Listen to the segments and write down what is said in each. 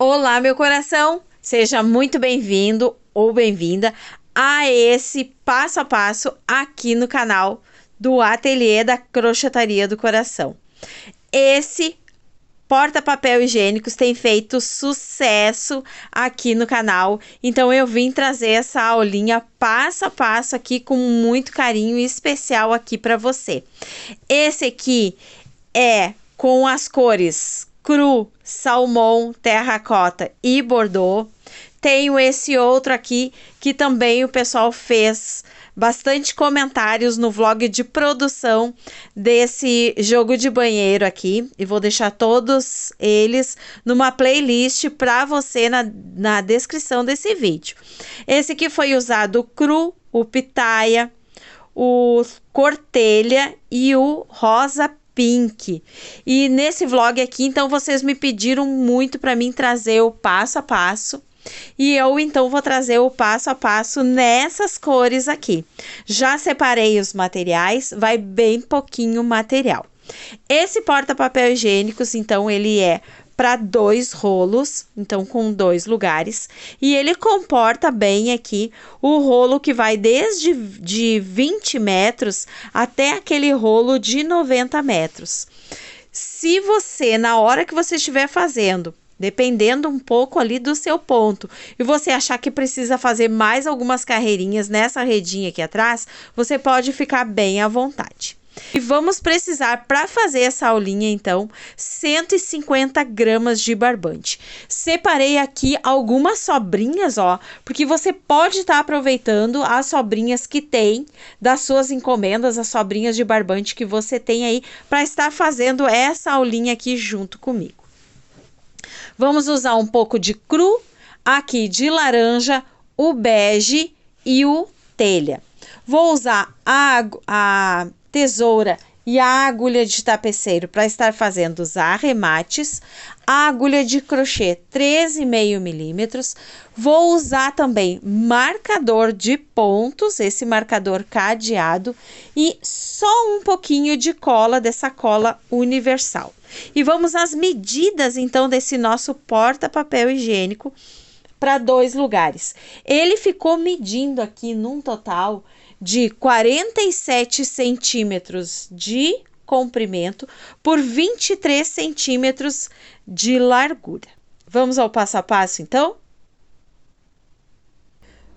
Olá, meu coração! Seja muito bem-vindo ou bem-vinda a esse passo a passo aqui no canal do Ateliê da Crochetaria do Coração. Esse porta-papel higiênicos tem feito sucesso aqui no canal, então eu vim trazer essa aulinha passo a passo aqui com muito carinho especial aqui para você. Esse aqui é com as cores cru, salmão, terracota e bordô. Tenho esse outro aqui que também o pessoal fez bastante comentários no vlog de produção desse jogo de banheiro aqui. E vou deixar todos eles numa playlist para você na descrição desse vídeo. Esse aqui foi usado o cru, o pitaia, o cortelha e o rosa pink. E nesse vlog aqui, então, vocês me pediram muito para mim trazer o passo a passo. E eu, então, vou trazer o passo a passo nessas cores aqui. Já separei os materiais, vai bem pouquinho material. Esse porta-papel higiênicos, então, ele é para 2 rolos, então com 2 lugares, e ele comporta bem aqui o rolo que vai desde de 20 metros até aquele rolo de 90 metros. Se você, na hora que você estiver fazendo, dependendo um pouco ali do seu ponto, e você achar que precisa fazer mais algumas carreirinhas nessa redinha aqui atrás, você pode ficar bem à vontade. E vamos precisar, para fazer essa aulinha, então, 150 gramas de barbante. Separei aqui algumas sobrinhas, ó, porque você pode estar aproveitando as sobrinhas que tem das suas encomendas, as sobrinhas de barbante que você tem aí, para estar fazendo essa aulinha aqui junto comigo. Vamos usar um pouco de cru, aqui de laranja, o bege e o telha. Vou usar a tesoura e a agulha de tapeceiro para estar fazendo os arremates, a agulha de crochê 13,5 milímetros. Vou usar também marcador de pontos, esse marcador cadeado, e só um pouquinho de cola, dessa cola universal. E vamos às medidas, então, desse nosso porta-papel higiênico para 2 lugares. Ele ficou medindo aqui num total de 47 centímetros de comprimento por 23 centímetros de largura. Vamos ao passo a passo, então?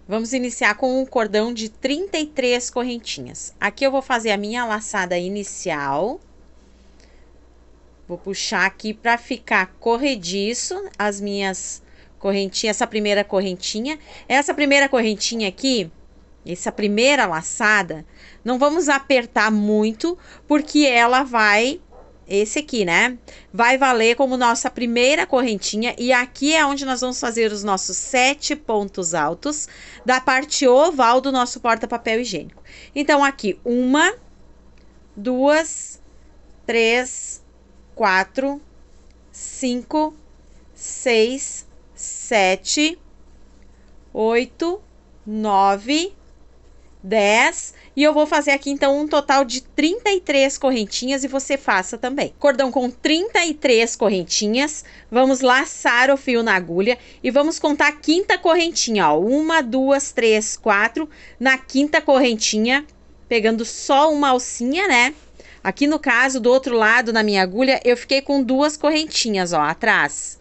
Vamos iniciar com um cordão de 33 correntinhas. Aqui eu vou fazer a minha laçada inicial. Vou puxar aqui para ficar corrediço as minhas correntinhas, essa primeira correntinha. Essa primeira correntinha aqui, essa primeira laçada, não vamos apertar muito, porque ela vai, esse aqui, né? Vai valer como nossa primeira correntinha, e aqui é onde nós vamos fazer os nossos 7 pontos altos da parte oval do nosso porta-papel higiênico. Então, aqui, 1, 2, 3, 4, 5, 6, 7, 8, 9, 10, e eu vou fazer aqui então um total de 33 correntinhas, e você faça também. Cordão com 33 correntinhas, vamos laçar o fio na agulha e vamos contar a quinta correntinha, ó. 1, 2, 3, 4, na quinta correntinha, pegando só uma alcinha, né? Aqui no caso, do outro lado, na minha agulha, eu fiquei com 2 correntinhas, ó, atrás.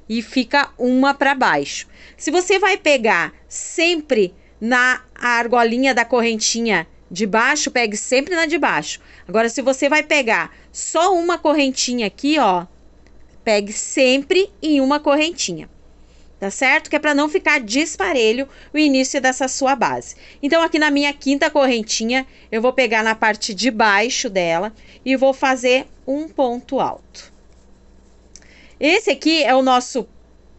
E fica uma para baixo. Se você vai pegar sempre na argolinha da correntinha de baixo, pegue sempre na de baixo. Agora, se você vai pegar só uma correntinha aqui, ó, pegue sempre em uma correntinha. Tá certo? Que é para não ficar disparelho o início dessa sua base. Então, aqui na minha quinta correntinha, eu vou pegar na parte de baixo dela e vou fazer um ponto alto. Esse aqui é o nosso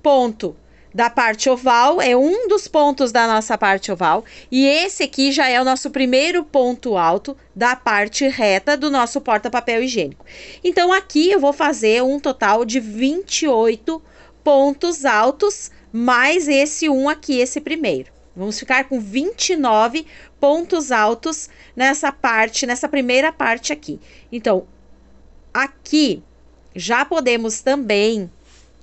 ponto da parte oval, é um dos pontos da nossa parte oval, e esse aqui já é o nosso primeiro ponto alto da parte reta do nosso porta-papel higiênico. Então, aqui eu vou fazer um total de 28 pontos altos, mais esse um aqui, esse primeiro. Vamos ficar com 29 pontos altos nessa parte, nessa primeira parte aqui. Então, aqui já podemos também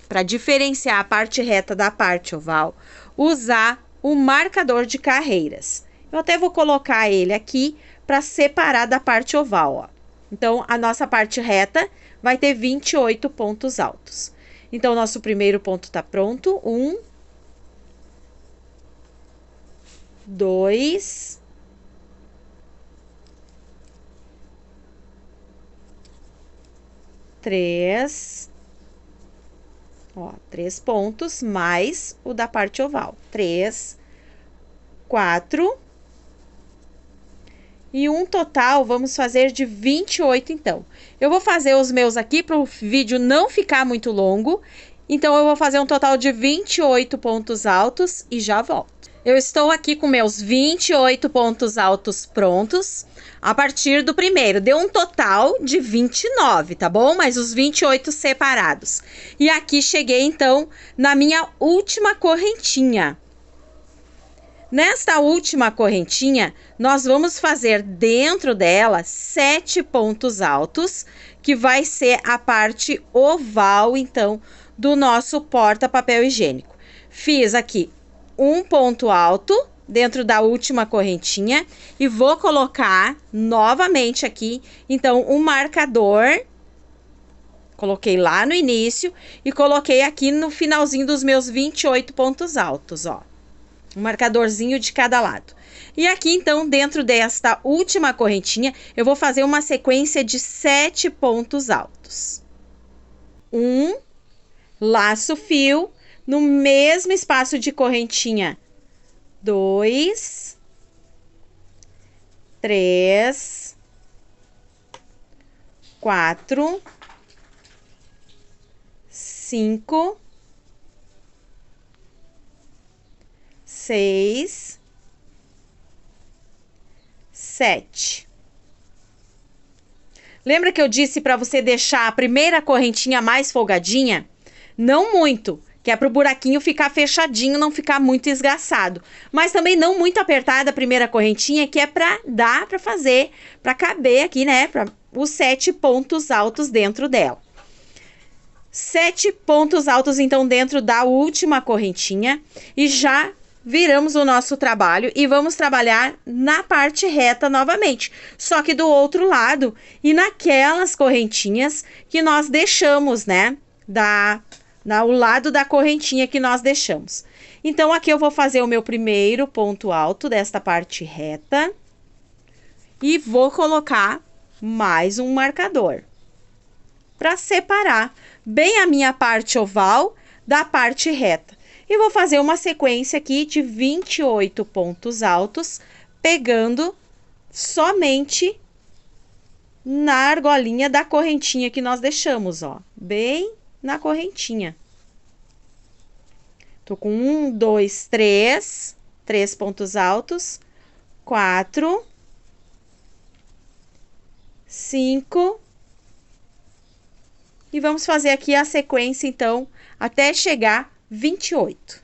para diferenciar a parte reta da parte oval, usar o marcador de carreiras. Eu até vou colocar ele aqui para separar da parte oval, ó. Então, a nossa parte reta vai ter 28 pontos altos. Então, nosso primeiro ponto está pronto. 1, 2, 3, ó, 3 pontos, mais o da parte oval. 3, 4, e um total, vamos fazer de 28, então. Eu vou fazer os meus aqui para o vídeo não ficar muito longo. Então, eu vou fazer um total de 28 pontos altos e já volto. Eu estou aqui com meus 28 pontos altos prontos. A partir do primeiro, deu um total de 29, tá bom? Mas os 28 separados. E aqui cheguei, então, na minha última correntinha. Nesta última correntinha, nós vamos fazer dentro dela 7 pontos altos, que vai ser a parte oval, então, do nosso porta-papel higiênico. Fiz aqui um ponto alto dentro da última correntinha e vou colocar novamente aqui, então, um marcador. Coloquei lá no início e coloquei aqui no finalzinho dos meus 28 pontos altos, ó. Um marcadorzinho de cada lado. E aqui, então, dentro desta última correntinha, eu vou fazer uma sequência de 7 pontos altos. 1, laço fio, no mesmo espaço de correntinha. 2, 3, 4, 5, 6, 7. Lembra que eu disse para você deixar a primeira correntinha mais folgadinha? Não muito, que é para o buraquinho ficar fechadinho, não ficar muito esgaçado. Mas também não muito apertada a primeira correntinha, que é para dar para fazer, para caber aqui, né? Para os 7 pontos altos dentro dela. 7 pontos altos, então, dentro da última correntinha. E já viramos o nosso trabalho e vamos trabalhar na parte reta novamente, só que do outro lado e naquelas correntinhas que nós deixamos, né, o lado da correntinha que nós deixamos. Então, aqui eu vou fazer o meu primeiro ponto alto desta parte reta e vou colocar mais um marcador para separar bem a minha parte oval da parte reta. E vou fazer uma sequência aqui de 28 pontos altos, pegando somente na argolinha da correntinha que nós deixamos, ó. Bem na correntinha. Tô com 1, 2, 3. 3 pontos altos. 4. 5. E vamos fazer aqui a sequência, então, até chegar 28.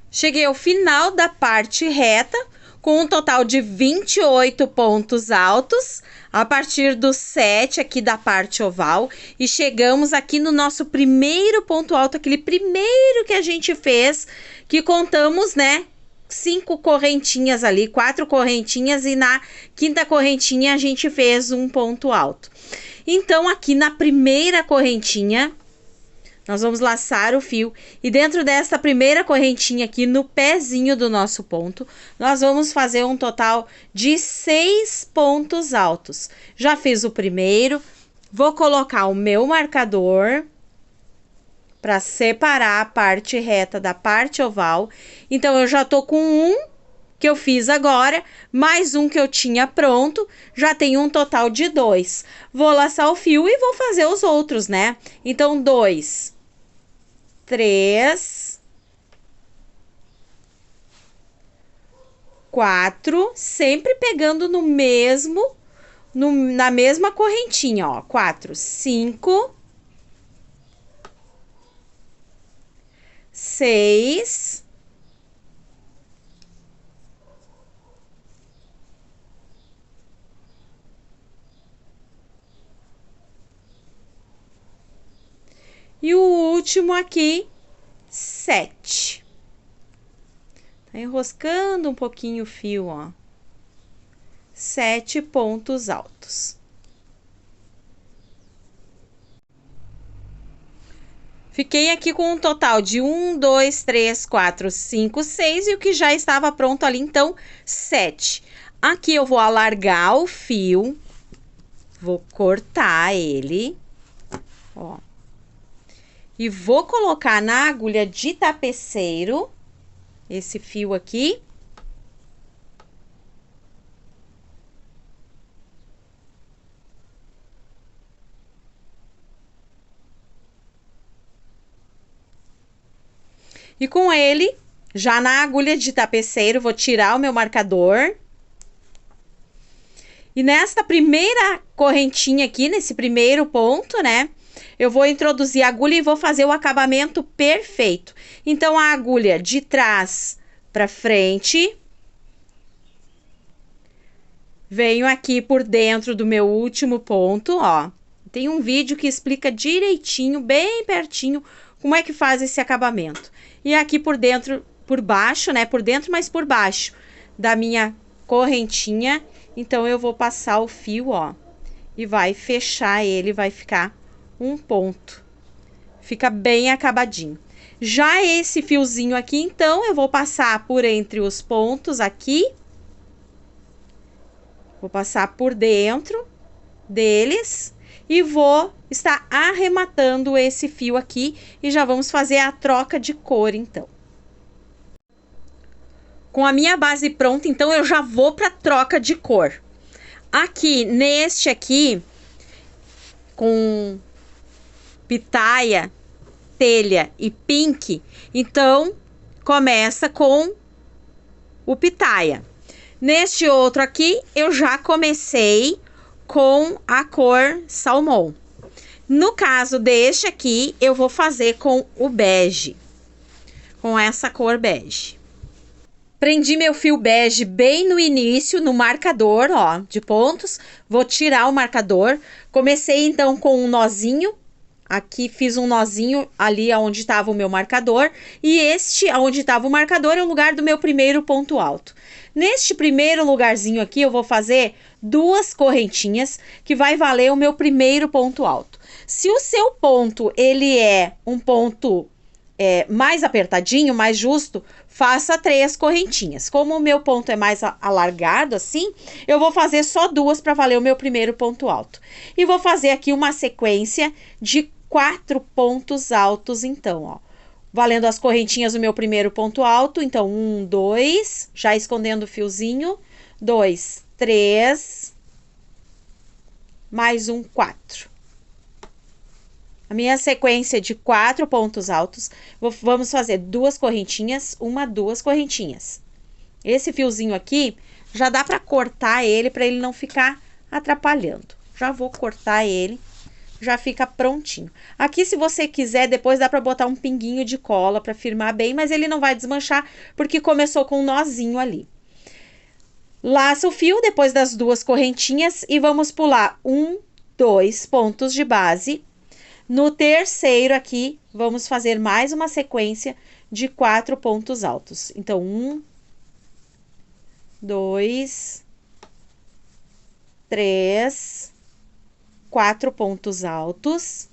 Cheguei ao final da parte reta, com um total de 28 pontos altos, a partir do 7 aqui da parte oval, e chegamos aqui no nosso primeiro ponto alto, aquele primeiro que a gente fez, que contamos, né, 5 correntinhas ali, 4 correntinhas, e na quinta correntinha a gente fez um ponto alto. Então, aqui na primeira correntinha, nós vamos laçar o fio e dentro desta primeira correntinha aqui no pezinho do nosso ponto, nós vamos fazer um total de 6 pontos altos. Já fiz o primeiro, vou colocar o meu marcador para separar a parte reta da parte oval. Então, eu já tô com um que eu fiz agora, mais um que eu tinha pronto, já tenho um total de 2. Vou laçar o fio e vou fazer os outros, né? Então, 2, 3, 4, sempre pegando no mesmo, na mesma correntinha, ó. 4, 5, 6, 7. último aqui, 7. Tá enroscando um pouquinho o fio, ó. 7 pontos altos. Fiquei aqui com um total de 1, 2, 3, 4, 5, 6 e o que já estava pronto ali, então, 7. Aqui eu vou alargar o fio, vou cortar ele, ó. E vou colocar na agulha de tapeceiro, esse fio aqui. E com ele, já na agulha de tapeceiro, vou tirar o meu marcador. E nesta primeira correntinha aqui, nesse primeiro ponto, né? Eu vou introduzir a agulha e vou fazer o acabamento perfeito. Então, a agulha de trás para frente. Venho aqui por dentro do meu último ponto, ó. Tem um vídeo que explica direitinho, bem pertinho, como é que faz esse acabamento. E aqui por dentro, por baixo, né? Por dentro, mas por baixo da minha correntinha. Então, eu vou passar o fio, ó. E vai fechar ele, vai ficar um ponto. Fica bem acabadinho. Já esse fiozinho aqui, então, eu vou passar por entre os pontos aqui. Vou passar por dentro deles e vou estar arrematando esse fio aqui e já vamos fazer a troca de cor, então. Com a minha base pronta, então, eu já vou para troca de cor. Aqui, neste aqui, com pitaia, telha e pink, então, começa com o pitaia. Neste outro aqui, eu já comecei com a cor salmão. No caso deste aqui, eu vou fazer com o bege, com essa cor bege. Prendi meu fio bege bem no início, no marcador, ó, de pontos. Vou tirar o marcador. Comecei, então, com um nozinho. Aqui fiz um nozinho ali onde estava o meu marcador. E este, onde estava o marcador, é o lugar do meu primeiro ponto alto. Neste primeiro lugarzinho aqui, eu vou fazer 2 correntinhas, que vai valer o meu primeiro ponto alto. Se o seu ponto, ele é um ponto mais apertadinho, mais justo, faça 3 correntinhas. Como o meu ponto é mais alargado assim, eu vou fazer só 2 para valer o meu primeiro ponto alto. E vou fazer aqui uma sequência de 4 pontos altos, então, ó. Valendo as correntinhas do meu primeiro ponto alto, então 1, 2, já escondendo o fiozinho, 2, 3, mais um 4. A minha sequência de 4 pontos altos, vamos fazer 2 correntinhas, 1, 2 correntinhas. Esse fiozinho aqui, já dá para cortar ele, para ele não ficar atrapalhando. Já vou cortar ele, já fica prontinho. Aqui, se você quiser, depois dá para botar um pinguinho de cola para firmar bem, mas ele não vai desmanchar, porque começou com um nozinho ali. Laça o fio depois das 2 correntinhas e vamos pular 1, 2 pontos de base. No terceiro aqui, vamos fazer mais uma sequência de 4 pontos altos. Então, 1, 2, 3, 4 pontos altos.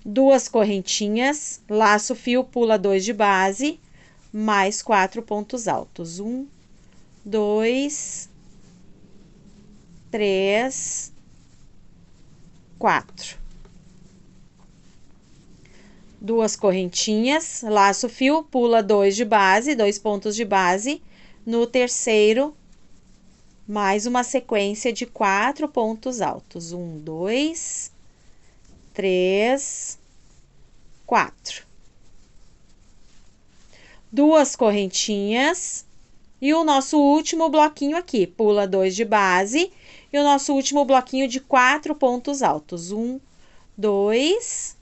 2 correntinhas, laço o fio, pula 2 de base, mais 4 pontos altos. 1, 2, 3, 4. 2 correntinhas, laço o fio, pula 2 de base, 2 pontos de base. No terceiro, mais uma sequência de 4 pontos altos. 1, 2, 3, 4. 2 correntinhas. E o nosso último bloquinho aqui, pula 2 de base. E o nosso último bloquinho de 4 pontos altos. 1, 2,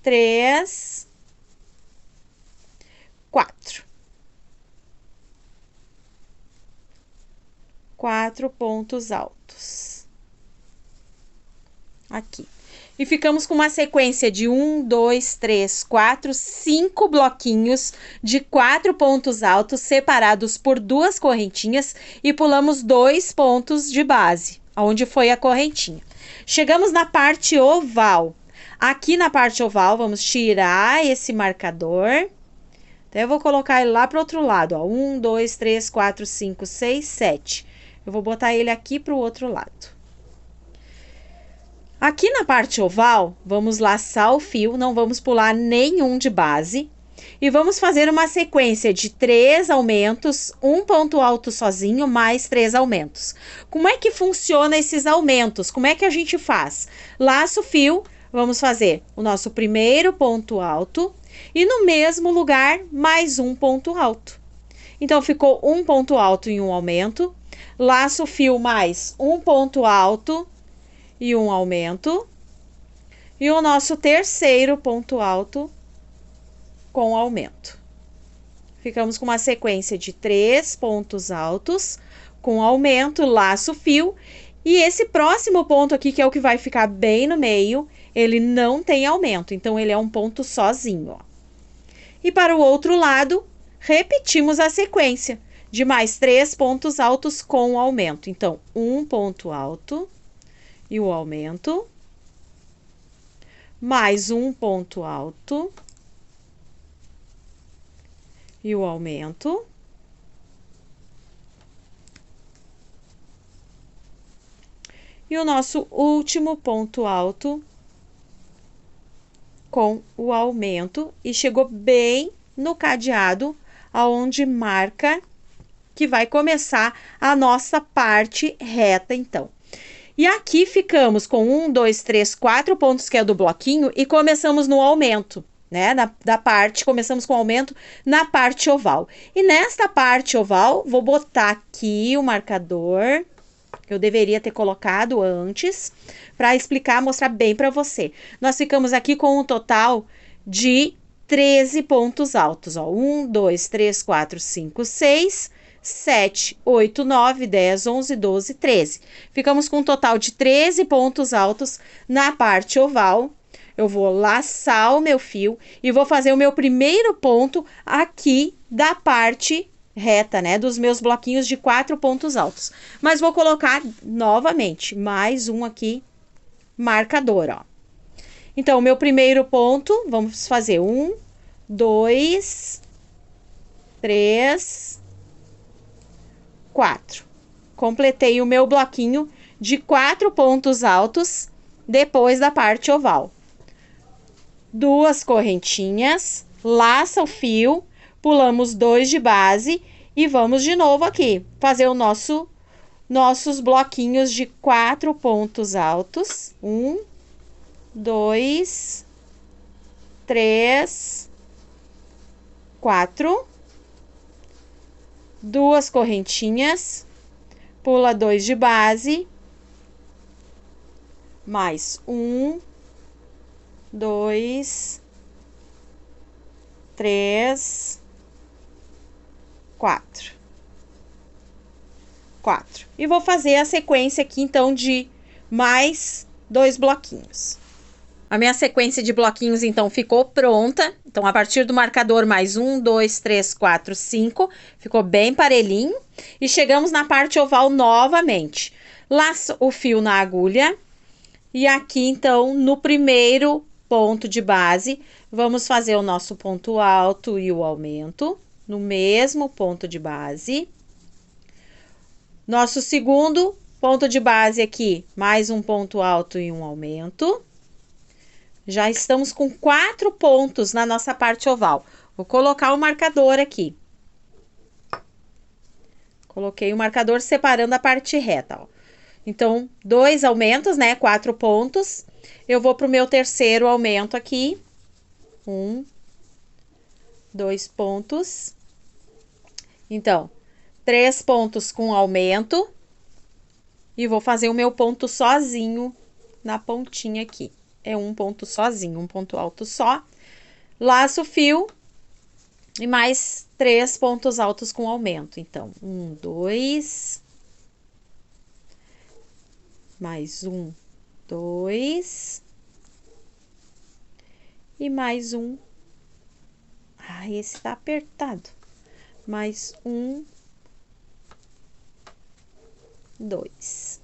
3, 4. 4 pontos altos. Aqui. E ficamos com uma sequência de 1, 2, 3, 4, 5 bloquinhos de 4 pontos altos separados por 2 correntinhas e pulamos 2 pontos de base, onde foi a correntinha. Chegamos na parte oval. Aqui na parte oval, vamos tirar esse marcador. Então, eu vou colocar ele lá para o outro lado, ó. 1, 2, 3, 4, 5, 6, 7. Eu vou botar ele aqui para o outro lado. Aqui na parte oval, vamos laçar o fio, não vamos pular nenhum de base. E vamos fazer uma sequência de 3 aumentos, um ponto alto sozinho, mais 3 aumentos. Como é que funciona esses aumentos? Como é que a gente faz? Laço o fio, vamos fazer o nosso primeiro ponto alto e no mesmo lugar, mais um ponto alto. Então, ficou um ponto alto em um aumento, laço o fio mais um ponto alto e um aumento, e o nosso terceiro ponto alto com aumento. Ficamos com uma sequência de 3 pontos altos com aumento, laço o fio, e esse próximo ponto aqui, que é o que vai ficar bem no meio, ele não tem aumento, então ele é um ponto sozinho, ó. E para o outro lado, repetimos a sequência de mais 3 pontos altos com aumento. Então, um ponto alto e o aumento, mais um ponto alto e o aumento, e o nosso último ponto alto com o aumento, e chegou bem no cadeado, aonde marca que vai começar a nossa parte reta, então. E aqui ficamos com 1, 2, 3, 4 pontos, que é do bloquinho, e começamos no aumento, né? Começamos com aumento na parte oval. E nesta parte oval, vou botar aqui o marcador, que eu deveria ter colocado antes, para explicar, mostrar bem para você. Nós ficamos aqui com um total de 13 pontos altos, ó. 1, 2, 3, 4, 5, 6... 7, 8, 9, 10, 11, 12, 13. Ficamos com um total de 13 pontos altos na parte oval. Eu vou laçar o meu fio e vou fazer o meu primeiro ponto aqui da parte reta, né? Dos meus bloquinhos de 4 pontos altos. Mas vou colocar novamente mais um aqui, marcador, ó. Então, o meu primeiro ponto, vamos fazer 1, 2, 3... 4. Completei o meu bloquinho de 4 pontos altos depois da parte oval. 2 correntinhas, laça o fio, pulamos 2 de base e vamos de novo aqui fazer o nossos bloquinhos de 4 pontos altos. 1, 2, 3, 4. 2 correntinhas, pula 2 de base, mais 1, 2, 3, 4. 4. E vou fazer a sequência aqui, então, de mais 2 bloquinhos. A minha sequência de bloquinhos, então, ficou pronta. Então, a partir do marcador, mais 1, 2, 3, 4, 5. Ficou bem parelhinho. E chegamos na parte oval novamente. Laço o fio na agulha. E aqui, então, no primeiro ponto de base, vamos fazer o nosso ponto alto e o aumento. No mesmo ponto de base. Nosso segundo ponto de base aqui, mais um ponto alto e um aumento. Já estamos com 4 pontos na nossa parte oval. Vou colocar o marcador aqui. Coloquei o marcador separando a parte reta, ó. Então, 2 aumentos, né? 4 pontos. Eu vou para o meu terceiro aumento aqui. 1, 2 pontos. Então, 3 pontos com aumento. E vou fazer o meu ponto sozinho na pontinha aqui. É um ponto sozinho, um ponto alto só. Laço o fio e mais 3 pontos altos com aumento. Então, 1, 2, mais 1, 2, E mais um. Ah, esse tá apertado. Mais um, 2.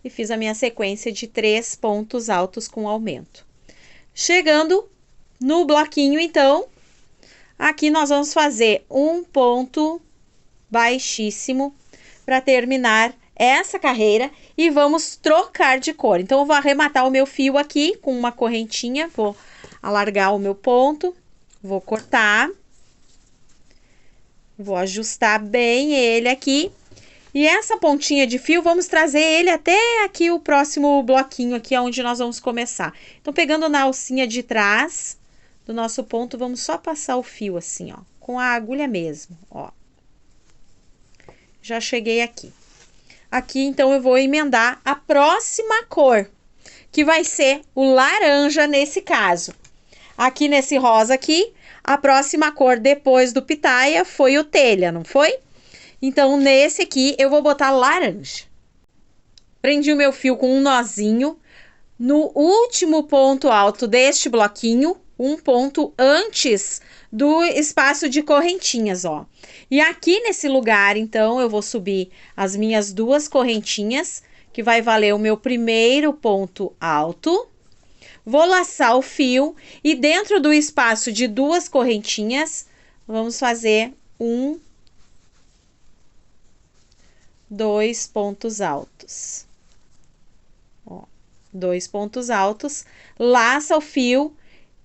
E fiz a minha sequência de 3 pontos altos com aumento. Chegando no bloquinho, então, aqui nós vamos fazer um ponto baixíssimo para terminar essa carreira e vamos trocar de cor. Então, eu vou arrematar o meu fio aqui com uma correntinha, vou alargar o meu ponto, vou cortar, vou ajustar bem ele aqui. E essa pontinha de fio, vamos trazer ele até aqui o próximo bloquinho aqui, onde nós vamos começar. Então, pegando na alcinha de trás do nosso ponto, vamos só passar o fio assim, ó, com a agulha mesmo, ó. Já cheguei aqui. Aqui, então, eu vou emendar a próxima cor, que vai ser o laranja nesse caso. Aqui nesse rosa aqui, a próxima cor depois do pitaia foi o telha, não foi? Então, nesse aqui, eu vou botar laranja. Prendi o meu fio com um nozinho. No último ponto alto deste bloquinho, um ponto antes do espaço de correntinhas, ó. E aqui nesse lugar, então, eu vou subir as minhas 2 correntinhas, que vai valer o meu primeiro ponto alto. Vou laçar o fio e dentro do espaço de 2 correntinhas, vamos fazer 2 pontos altos. Ó, 2 pontos altos, laça o fio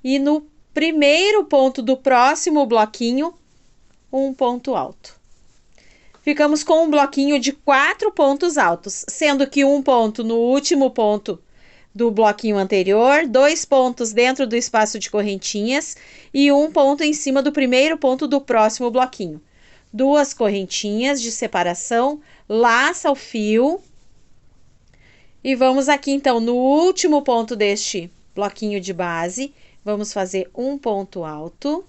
e no primeiro ponto do próximo bloquinho, um ponto alto. Ficamos com um bloquinho de 4 pontos altos, sendo que um ponto no último ponto do bloquinho anterior, 2 pontos dentro do espaço de correntinhas e um ponto em cima do primeiro ponto do próximo bloquinho. 2 correntinhas de separação, laça o fio e vamos aqui então no último ponto deste bloquinho de base, vamos fazer um ponto alto.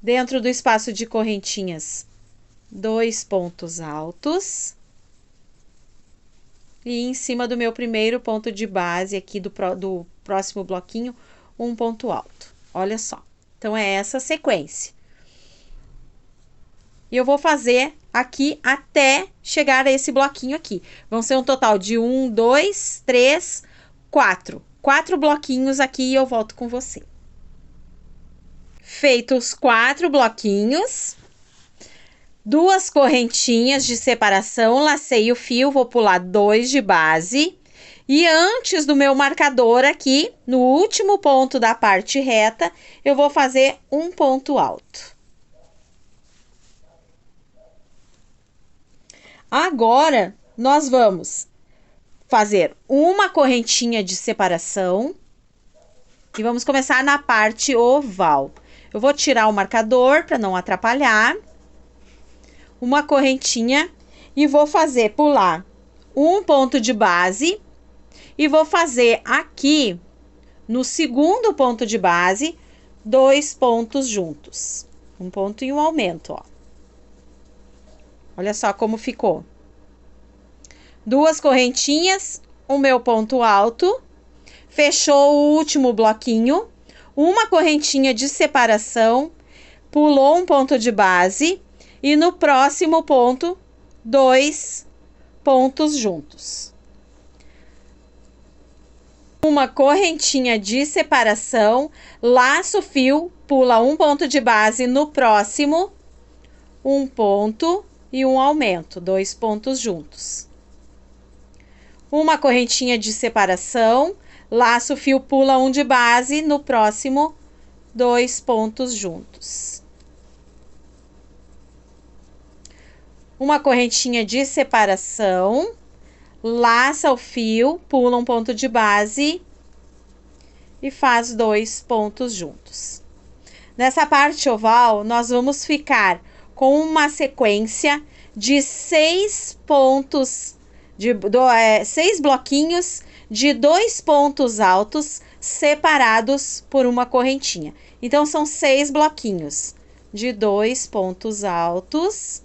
Dentro do espaço de correntinhas, 2 pontos altos. E em cima do meu primeiro ponto de base aqui do próximo bloquinho, um ponto alto. Olha só. Então, é essa a sequência. E eu vou fazer aqui até chegar a esse bloquinho aqui. Vão ser um total de 1, 2, 3, 4. 4 bloquinhos aqui e eu volto com você. Feitos os 4 bloquinhos, 2 correntinhas de separação, lacei o fio, vou pular 2 de base. E antes do meu marcador aqui, no último ponto da parte reta, eu vou fazer um ponto alto. Agora, nós vamos fazer uma correntinha de separação e vamos começar na parte oval. Eu vou tirar o marcador para não atrapalhar. Uma correntinha e vou fazer pular um ponto de base e vou fazer aqui no segundo ponto de base 2 pontos juntos. Um ponto e um aumento, ó. Olha só como ficou. 2 correntinhas, o meu ponto alto, fechou o último bloquinho, uma correntinha de separação, pulou um ponto de base e no próximo ponto, 2 pontos juntos. Uma correntinha de separação, laço o fio, pula um ponto de base no próximo, um ponto e um aumento, 2 pontos juntos. Uma correntinha de separação, laço o fio, pula um de base, no próximo, 2 pontos juntos. Uma correntinha de separação, laça o fio, pula um ponto de base e faz 2 pontos juntos. Nessa parte oval, nós vamos ficar com uma sequência de 6 pontos, 6 bloquinhos de 2 pontos altos separados por uma correntinha. Então, são 6 bloquinhos de 2 pontos altos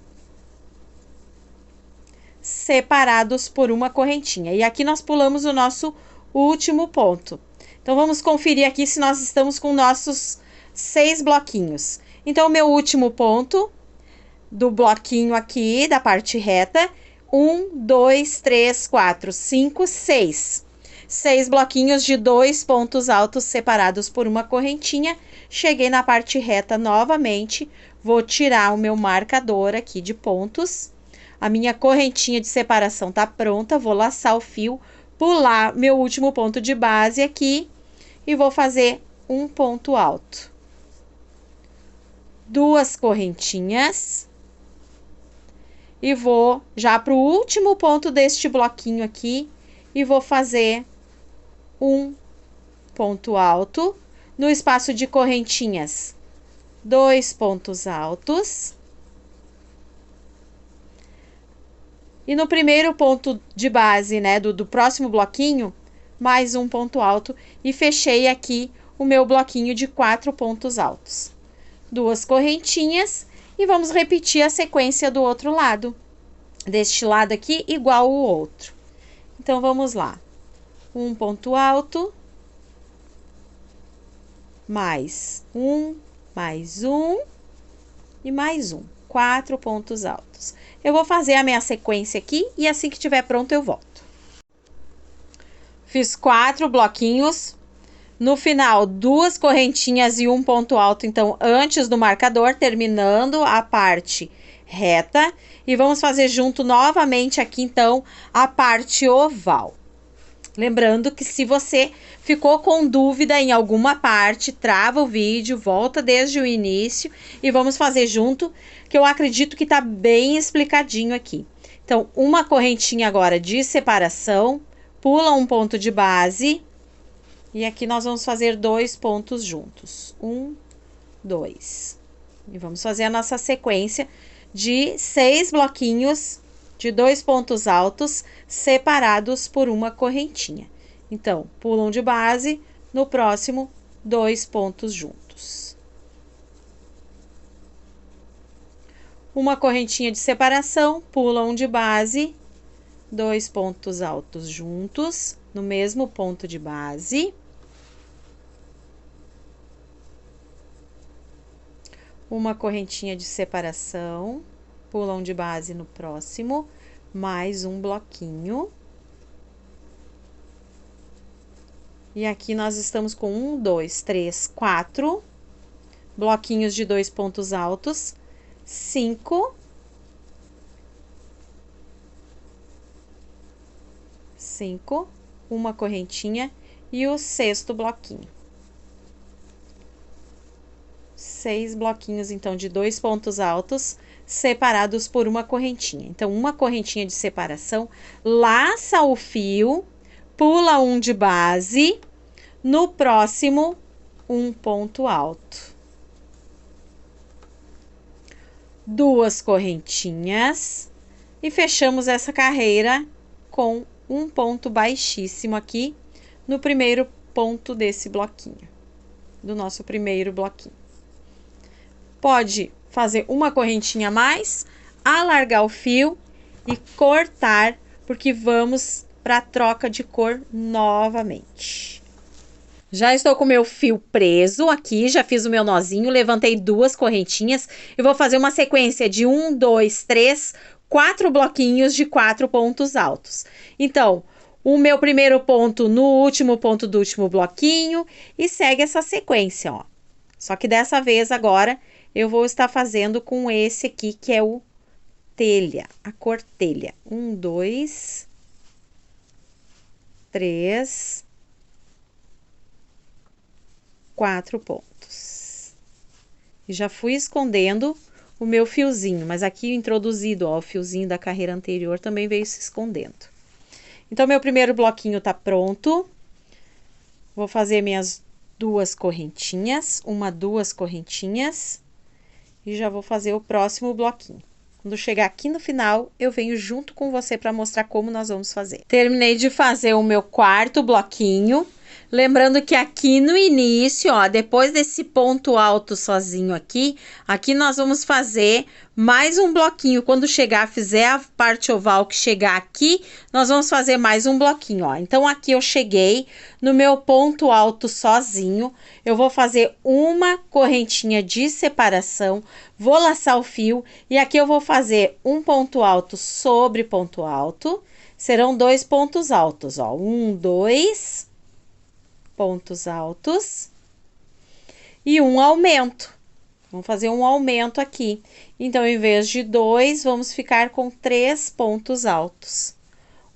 separados por uma correntinha. E aqui nós pulamos o nosso último ponto. Então, vamos conferir aqui se nós estamos com nossos 6 bloquinhos. Então, o meu último ponto do bloquinho aqui, da parte reta, 1, 2, 3, 4, 5, 6. 6 bloquinhos de 2 pontos altos separados por uma correntinha. Cheguei na parte reta novamente, vou tirar o meu marcador aqui de pontos. A minha correntinha de separação tá pronta, vou laçar o fio, pular meu último ponto de base aqui e vou fazer um ponto alto. 2 correntinhas. E vou já para o último ponto deste bloquinho aqui e vou fazer um ponto alto. No espaço de correntinhas, 2 pontos altos. E no primeiro ponto de base, né, do próximo bloquinho, mais um ponto alto. E fechei aqui o meu bloquinho de 4 pontos altos. 2 correntinhas e vamos repetir a sequência do outro lado. Deste lado aqui, igual o outro. Então, vamos lá. Um ponto alto. Mais um e mais um. 4 pontos altos. Eu vou fazer a minha sequência aqui e assim que estiver pronto eu volto. Fiz 4 bloquinhos. No final, 2 correntinhas e um ponto alto, então, antes do marcador, terminando a parte reta. E vamos fazer junto novamente aqui, então, a parte oval. Lembrando que se você ficou com dúvida em alguma parte, trava o vídeo, volta desde o início e vamos fazer junto, que eu acredito que tá bem explicadinho aqui. Então, uma correntinha agora de separação, pula um ponto de base e aqui nós vamos fazer 2 pontos juntos. 1, 2. E vamos fazer a nossa sequência de 6 bloquinhos de 2 pontos altos separados por uma correntinha. Então, pulam de base, no próximo, 2 pontos juntos. Uma correntinha de separação, pulam de base, 2 pontos altos juntos, no mesmo ponto de base. Uma correntinha de separação, pulam de base no próximo, mais um bloquinho. E aqui nós estamos com 1, 2, 3, 4 bloquinhos de 2 pontos altos, 5, 5, uma correntinha e o 6º bloquinho. 6 bloquinhos, então, de 2 pontos altos separados por uma correntinha. Então, uma correntinha de separação, laça o fio, pula um de base, no próximo, um ponto alto. 2 correntinhas e fechamos essa carreira com um ponto baixíssimo aqui no primeiro ponto desse bloquinho, do nosso primeiro bloquinho. Pode fazer uma correntinha a mais, alargar o fio e cortar, porque vamos para a troca de cor novamente. Já estou com o meu fio preso aqui, já fiz o meu nozinho, levantei 2 correntinhas e vou fazer uma sequência de 1, 2, 3, 4 bloquinhos de 4 pontos altos. Então, o meu primeiro ponto no último ponto do último bloquinho e segue essa sequência, ó. Só que dessa vez agora eu vou estar fazendo com esse aqui, que é o telha, a cor telha. 1, 2, 3, 4 pontos. E já fui escondendo o meu fiozinho, mas aqui introduzido, ó, o fiozinho da carreira anterior também veio se escondendo. Então, meu primeiro bloquinho tá pronto. Vou fazer minhas 2 correntinhas, 1, 2 correntinhas. E já vou fazer o próximo bloquinho. Quando chegar aqui no final, eu venho junto com você para mostrar como nós vamos fazer. Terminei de fazer o meu 4º bloquinho. Lembrando que aqui no início, ó, depois desse ponto alto sozinho aqui nós vamos fazer mais um bloquinho. Quando chegar, fizer a parte oval que chegar aqui, nós vamos fazer mais um bloquinho, ó. Então, aqui eu cheguei no meu ponto alto sozinho, eu vou fazer uma correntinha de separação, vou laçar o fio e aqui eu vou fazer um ponto alto sobre ponto alto. Serão 2 pontos altos, ó. 1, 2 pontos altos e um aumento. Vamos fazer um aumento aqui. Então, em vez de 2, vamos ficar com 3 pontos altos.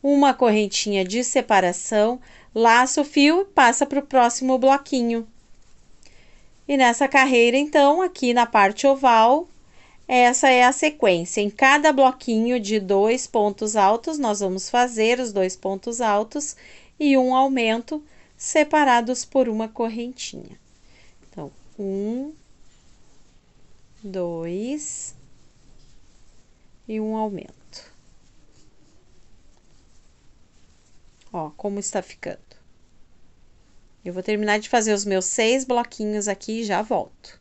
Uma correntinha de separação, laça o fio e passa para o próximo bloquinho. E nessa carreira, então, aqui na parte oval, essa é a sequência. Em cada bloquinho de 2 pontos altos, nós vamos fazer os 2 pontos altos e um aumento separados por uma correntinha. Então, 1, 2 e um aumento. Ó, como está ficando. Eu vou terminar de fazer os meus 6 bloquinhos aqui e já volto.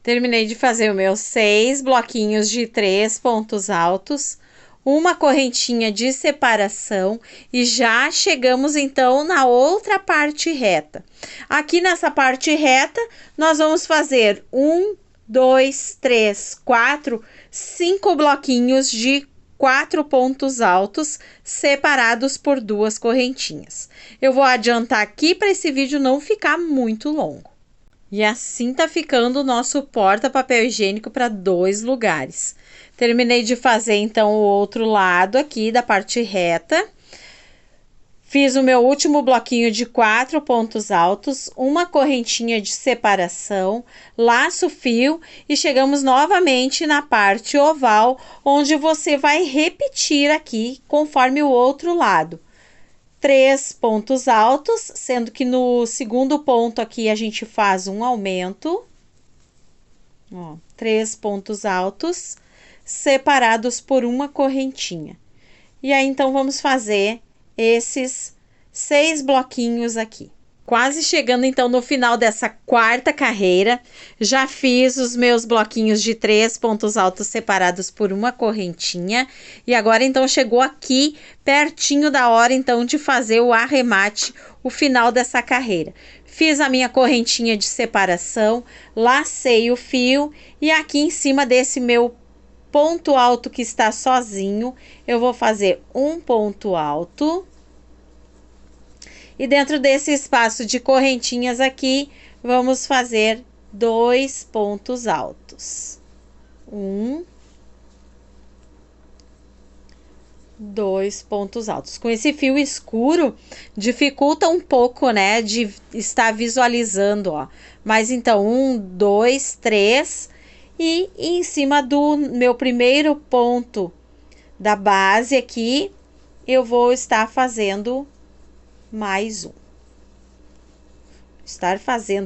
Terminei de fazer os meus 6 bloquinhos de 3 pontos altos, uma correntinha de separação e já chegamos então na outra parte reta. Aqui nessa parte reta, nós vamos fazer 1, 2, 3, 4, 5 bloquinhos de 4 pontos altos separados por 2 correntinhas. Eu vou adiantar aqui para esse vídeo não ficar muito longo. E assim tá ficando o nosso porta-papel higiênico para 2 lugares. Terminei de fazer então o outro lado aqui da parte reta. Fiz o meu último bloquinho de 4 pontos altos, uma correntinha de separação, laço o fio e chegamos novamente na parte oval, onde você vai repetir aqui conforme o outro lado. 3 pontos altos, sendo que no segundo ponto aqui a gente faz um aumento. Ó, 3 pontos altos, separados por uma correntinha. E aí, então, vamos fazer esses 6 bloquinhos aqui. Quase chegando, então, no final dessa quarta carreira, já fiz os meus bloquinhos de 3 pontos altos separados por uma correntinha. E agora, então, chegou aqui, pertinho da hora, então, de fazer o arremate, o final dessa carreira. Fiz a minha correntinha de separação, lacei o fio e aqui em cima desse meu ponto alto que está sozinho, eu vou fazer um ponto alto. E dentro desse espaço de correntinhas aqui, vamos fazer 2 pontos altos. 1, 2 pontos altos. Com esse fio escuro, dificulta um pouco, né, de estar visualizando, ó. Mas então, 1, 2, 3... E em cima do meu primeiro ponto da base aqui, eu vou estar fazendo mais um.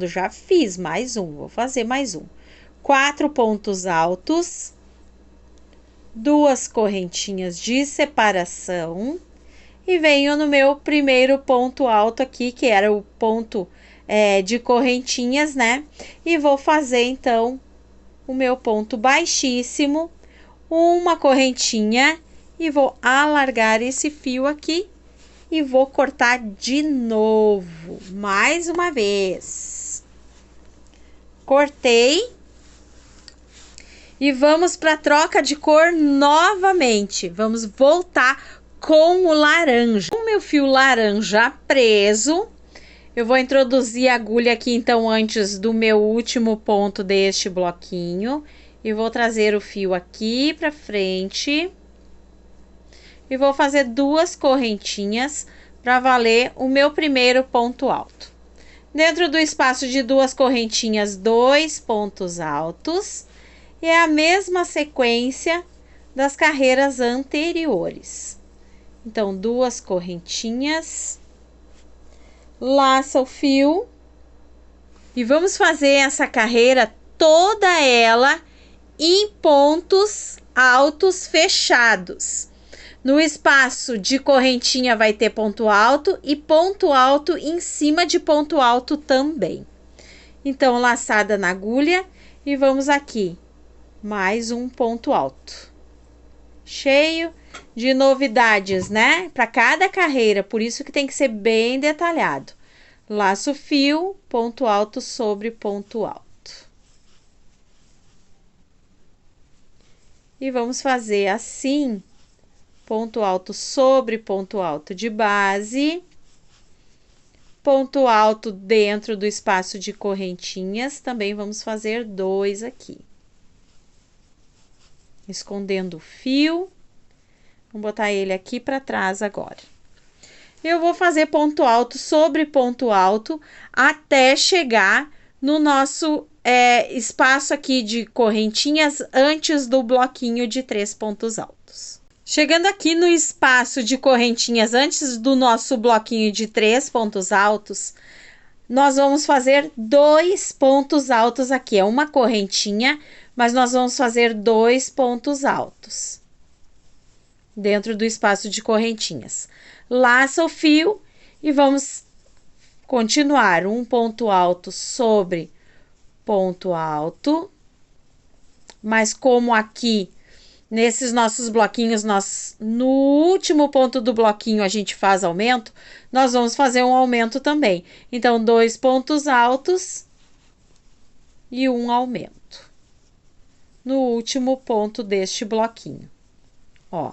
Já fiz mais um, vou fazer mais um. 4 pontos altos, 2 correntinhas de separação e venho no meu primeiro ponto alto aqui, que era o ponto de correntinhas, né? E vou fazer, então, o meu ponto baixíssimo, uma correntinha e vou alargar esse fio aqui e vou cortar de novo, mais uma vez. Cortei e vamos para a troca de cor novamente. Vamos voltar com o laranja. Com o meu fio laranja preso, eu vou introduzir a agulha aqui, então, antes do meu último ponto deste bloquinho. E vou trazer o fio aqui pra frente. E vou fazer 2 correntinhas para valer o meu primeiro ponto alto. Dentro do espaço de 2 correntinhas, 2 pontos altos. E é a mesma sequência das carreiras anteriores. Então, 2 correntinhas, laça o fio e vamos fazer essa carreira toda ela em pontos altos fechados. No espaço de correntinha vai ter ponto alto e ponto alto em cima de ponto alto também. Então, laçada na agulha e vamos aqui, mais um ponto alto. Cheio de novidades, né? Para cada carreira, por isso que tem que ser bem detalhado. Laço fio, ponto alto sobre ponto alto. E vamos fazer assim, ponto alto sobre ponto alto de base, ponto alto dentro do espaço de correntinhas, também vamos fazer 2 aqui. Escondendo o fio, vamos botar ele aqui para trás agora. Eu vou fazer ponto alto sobre ponto alto até chegar no nosso espaço aqui de correntinhas antes do bloquinho de 3 pontos altos. Chegando aqui no espaço de correntinhas antes do nosso bloquinho de 3 pontos altos, nós vamos fazer 2 pontos altos aqui. É uma correntinha, mas nós vamos fazer 2 pontos altos dentro do espaço de correntinhas. Laça o fio e vamos continuar um ponto alto sobre ponto alto, mas como aqui nesses nossos bloquinhos, no último ponto do bloquinho a gente faz aumento, nós vamos fazer um aumento também. Então, 2 pontos altos e um aumento no último ponto deste bloquinho, ó.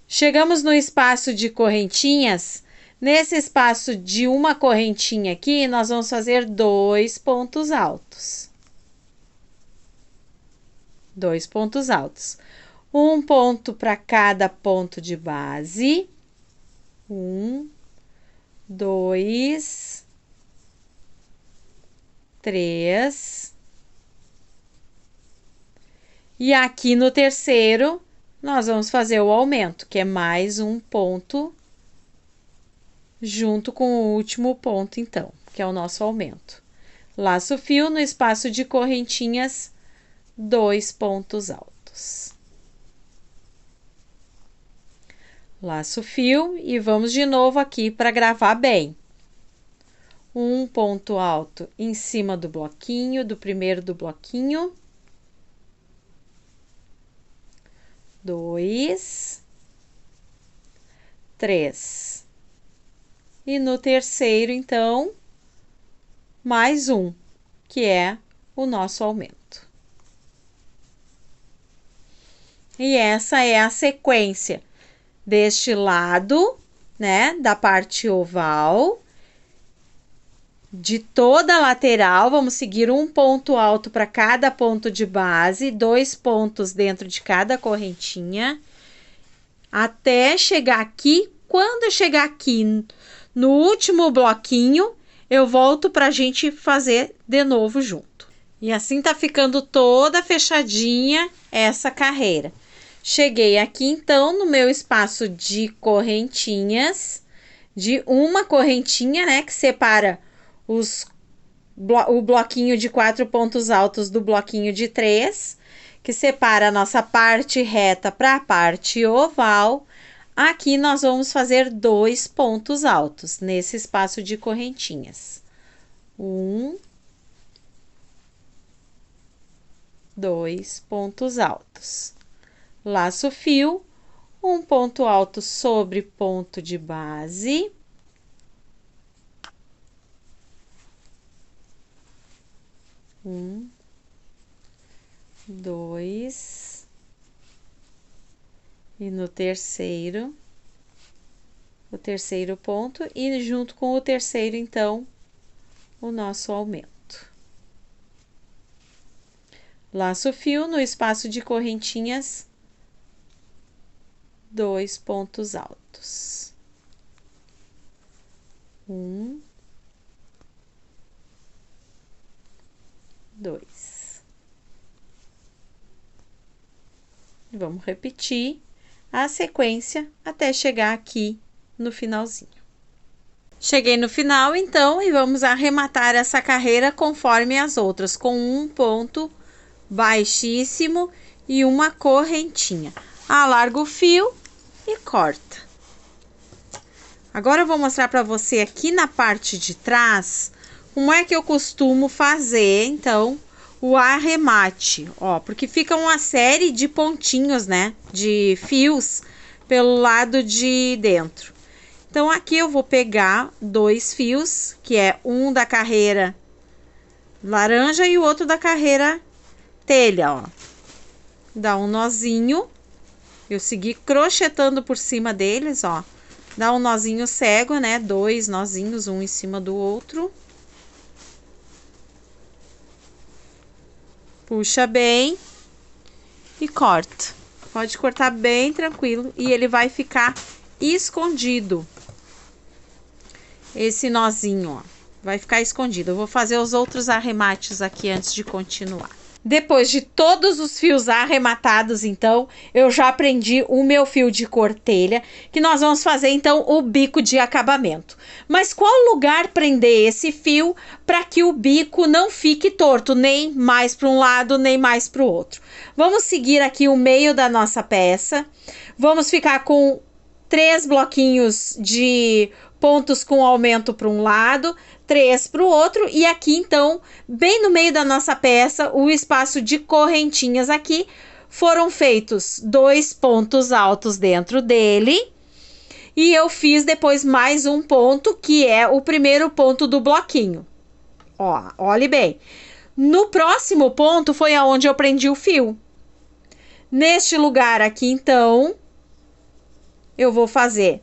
Chegamos no espaço de correntinhas. Nesse espaço de uma correntinha aqui, nós vamos fazer 2 pontos altos. 2 pontos altos. Um ponto para cada ponto de base. 1, 2, 3. E aqui no terceiro, nós vamos fazer o aumento, que é mais um ponto junto com o último ponto, então, que é o nosso aumento. Laço fio no espaço de correntinhas, 2 pontos altos. Laço fio e vamos de novo aqui para gravar bem. Um ponto alto em cima do bloquinho, do primeiro do bloquinho. 2, 3. E no terceiro, então, mais um, que é o nosso aumento. E essa é a sequência deste lado, né, da parte oval, de toda a lateral. Vamos seguir um ponto alto para cada ponto de base, 2 pontos dentro de cada correntinha, até chegar aqui. Quando eu chegar aqui no último bloquinho, eu volto para a gente fazer de novo junto. E assim tá ficando toda fechadinha essa carreira. Cheguei aqui, então, no meu espaço de correntinhas, de uma correntinha, né, que separa o bloquinho de 4 pontos altos do bloquinho de 3, que separa a nossa parte reta para a parte oval. Aqui nós vamos fazer 2 pontos altos nesse espaço de correntinhas. 1, 2 pontos altos. Laço fio, um ponto alto sobre ponto de base. Um, 2. E no terceiro, o terceiro ponto, e junto com o terceiro, então, o nosso aumento. Laço fio no espaço de correntinhas, 2 pontos altos. 1, 2. Vamos repetir a sequência até chegar aqui no finalzinho. Cheguei no final, então, e vamos arrematar essa carreira conforme as outras, com um ponto baixíssimo e uma correntinha. Alarga o fio e corta. Agora eu vou mostrar para você aqui na parte de trás como é que eu costumo fazer, então, o arremate, ó, porque fica uma série de pontinhos, né, de fios pelo lado de dentro. Então, aqui eu vou pegar 2 fios, que é um da carreira laranja e o outro da carreira telha, ó. Dá um nozinho, eu segui crochetando por cima deles, ó. Dá um nozinho cego, né, 2 nozinhos, um em cima do outro. Puxa bem e corta. Pode cortar bem tranquilo e ele vai ficar escondido. Esse nozinho, ó, vai ficar escondido. Eu vou fazer os outros arremates aqui antes de continuar. Depois de todos os fios arrematados, então, eu já prendi o meu fio de cor telha, que nós vamos fazer, então, o bico de acabamento. Mas qual lugar prender esse fio para que o bico não fique torto, nem mais para um lado, nem mais para o outro? Vamos seguir aqui o meio da nossa peça. Vamos ficar com 3 bloquinhos de pontos com aumento para um lado, 3 para o outro, e aqui então, bem no meio da nossa peça, o espaço de correntinhas aqui, foram feitos 2 pontos altos dentro dele, e eu fiz depois mais um ponto, que é o primeiro ponto do bloquinho. Ó, olhe bem. No próximo ponto foi aonde eu prendi o fio. Neste lugar aqui, então, eu vou fazer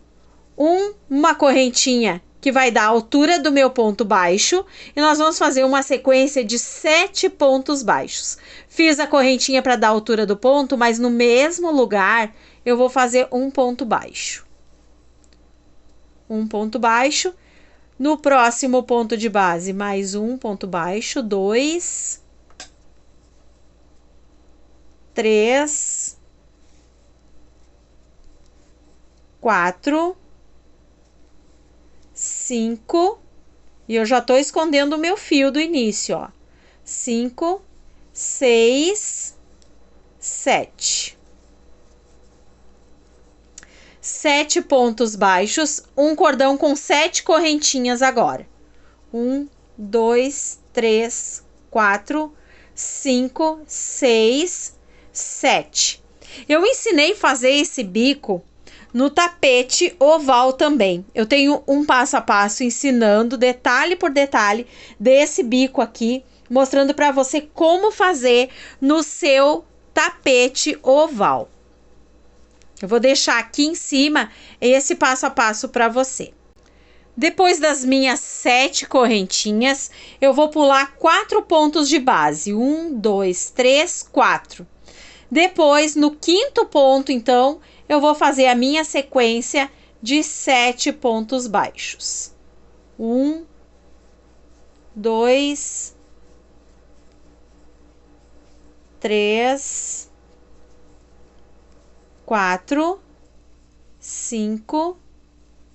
uma correntinha que vai dar a altura do meu ponto baixo, e nós vamos fazer uma sequência de 7 pontos baixos. Fiz a correntinha para dar a altura do ponto, mas no mesmo lugar eu vou fazer um ponto baixo. Um ponto baixo. No próximo ponto de base, mais um ponto baixo, 2, 3, 4, 5, e eu já tô escondendo o meu fio do início, ó. 5, 6, 7. 7 pontos baixos, um cordão com 7 correntinhas agora. 1, 2, 3, 4, 5, 6, 7. Eu ensinei a fazer esse bico no tapete oval também. Eu tenho um passo a passo ensinando detalhe por detalhe desse bico aqui, mostrando para você como fazer no seu tapete oval. Eu vou deixar aqui em cima esse passo a passo para você. Depois das minhas 7 correntinhas, eu vou pular 4 pontos de base. 1, 2, 3, 4. Depois, no 5º ponto, então, eu vou fazer a minha sequência de 7 pontos baixos. 1, 2, 3, 4, 5,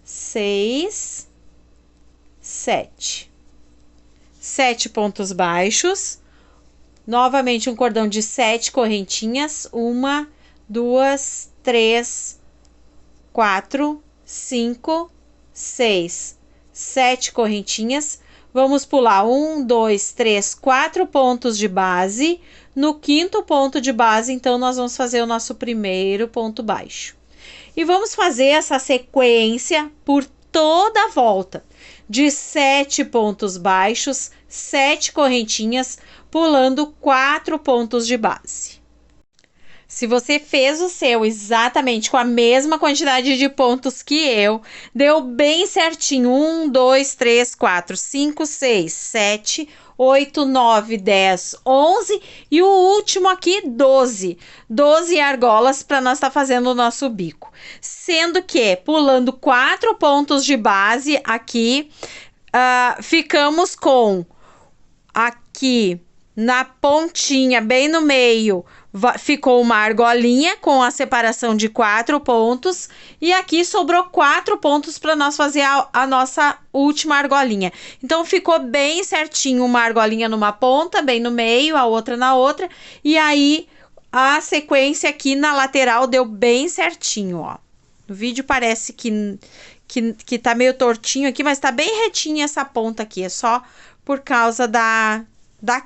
6, 7. 7 pontos baixos. Novamente um cordão de 7 correntinhas. 1, 2, 3, 4, 5, 6, 7 correntinhas. Vamos pular 1, 2, 3, 4 pontos de base. No 5º ponto de base, então, nós vamos fazer o nosso primeiro ponto baixo. E vamos fazer essa sequência por toda a volta de 7 pontos baixos, 7 correntinhas, pulando 4 pontos de base. Se você fez o seu exatamente com a mesma quantidade de pontos que eu, deu bem certinho. 1, 2, 3, 4, 5, 6, 7, 8, 9, 10, 11 e o último aqui, 12. 12 argolas para nós estar fazendo o nosso bico. Sendo que, pulando 4 pontos de base aqui, ficamos com aqui na pontinha, bem no meio, ficou uma argolinha com a separação de 4 pontos. E aqui sobrou 4 pontos para nós fazer a nossa última argolinha. Então, ficou bem certinho uma argolinha numa ponta, bem no meio, a outra na outra. E aí, a sequência aqui na lateral deu bem certinho, ó. No vídeo parece que tá meio tortinho aqui, mas tá bem retinha essa ponta aqui. É só por causa da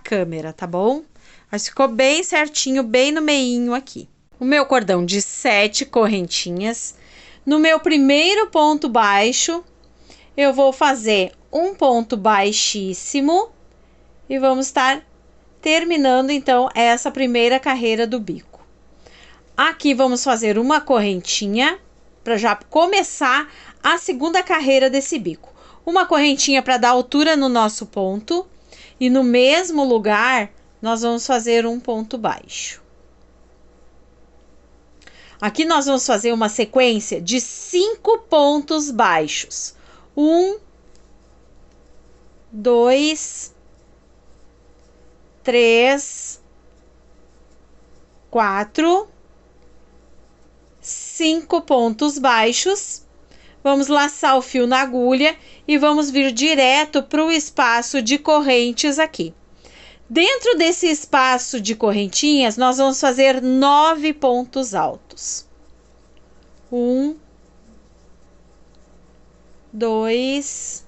câmera, tá bom? Mas ficou bem certinho, bem no meinho aqui. O meu cordão de 7 correntinhas. No meu primeiro ponto baixo, eu vou fazer um ponto baixíssimo. E vamos estar terminando, então, essa primeira carreira do bico. Aqui vamos fazer uma correntinha para já começar a segunda carreira desse bico. Uma correntinha para dar altura no nosso ponto. E no mesmo lugar, nós vamos fazer um ponto baixo. Aqui nós vamos fazer uma sequência de 5 pontos baixos. 1, 2, 3, 4, 5 pontos baixos. Vamos laçar o fio na agulha e vamos vir direto para o espaço de correntes aqui. Dentro desse espaço de correntinhas, nós vamos fazer 9 pontos altos. 1, 2,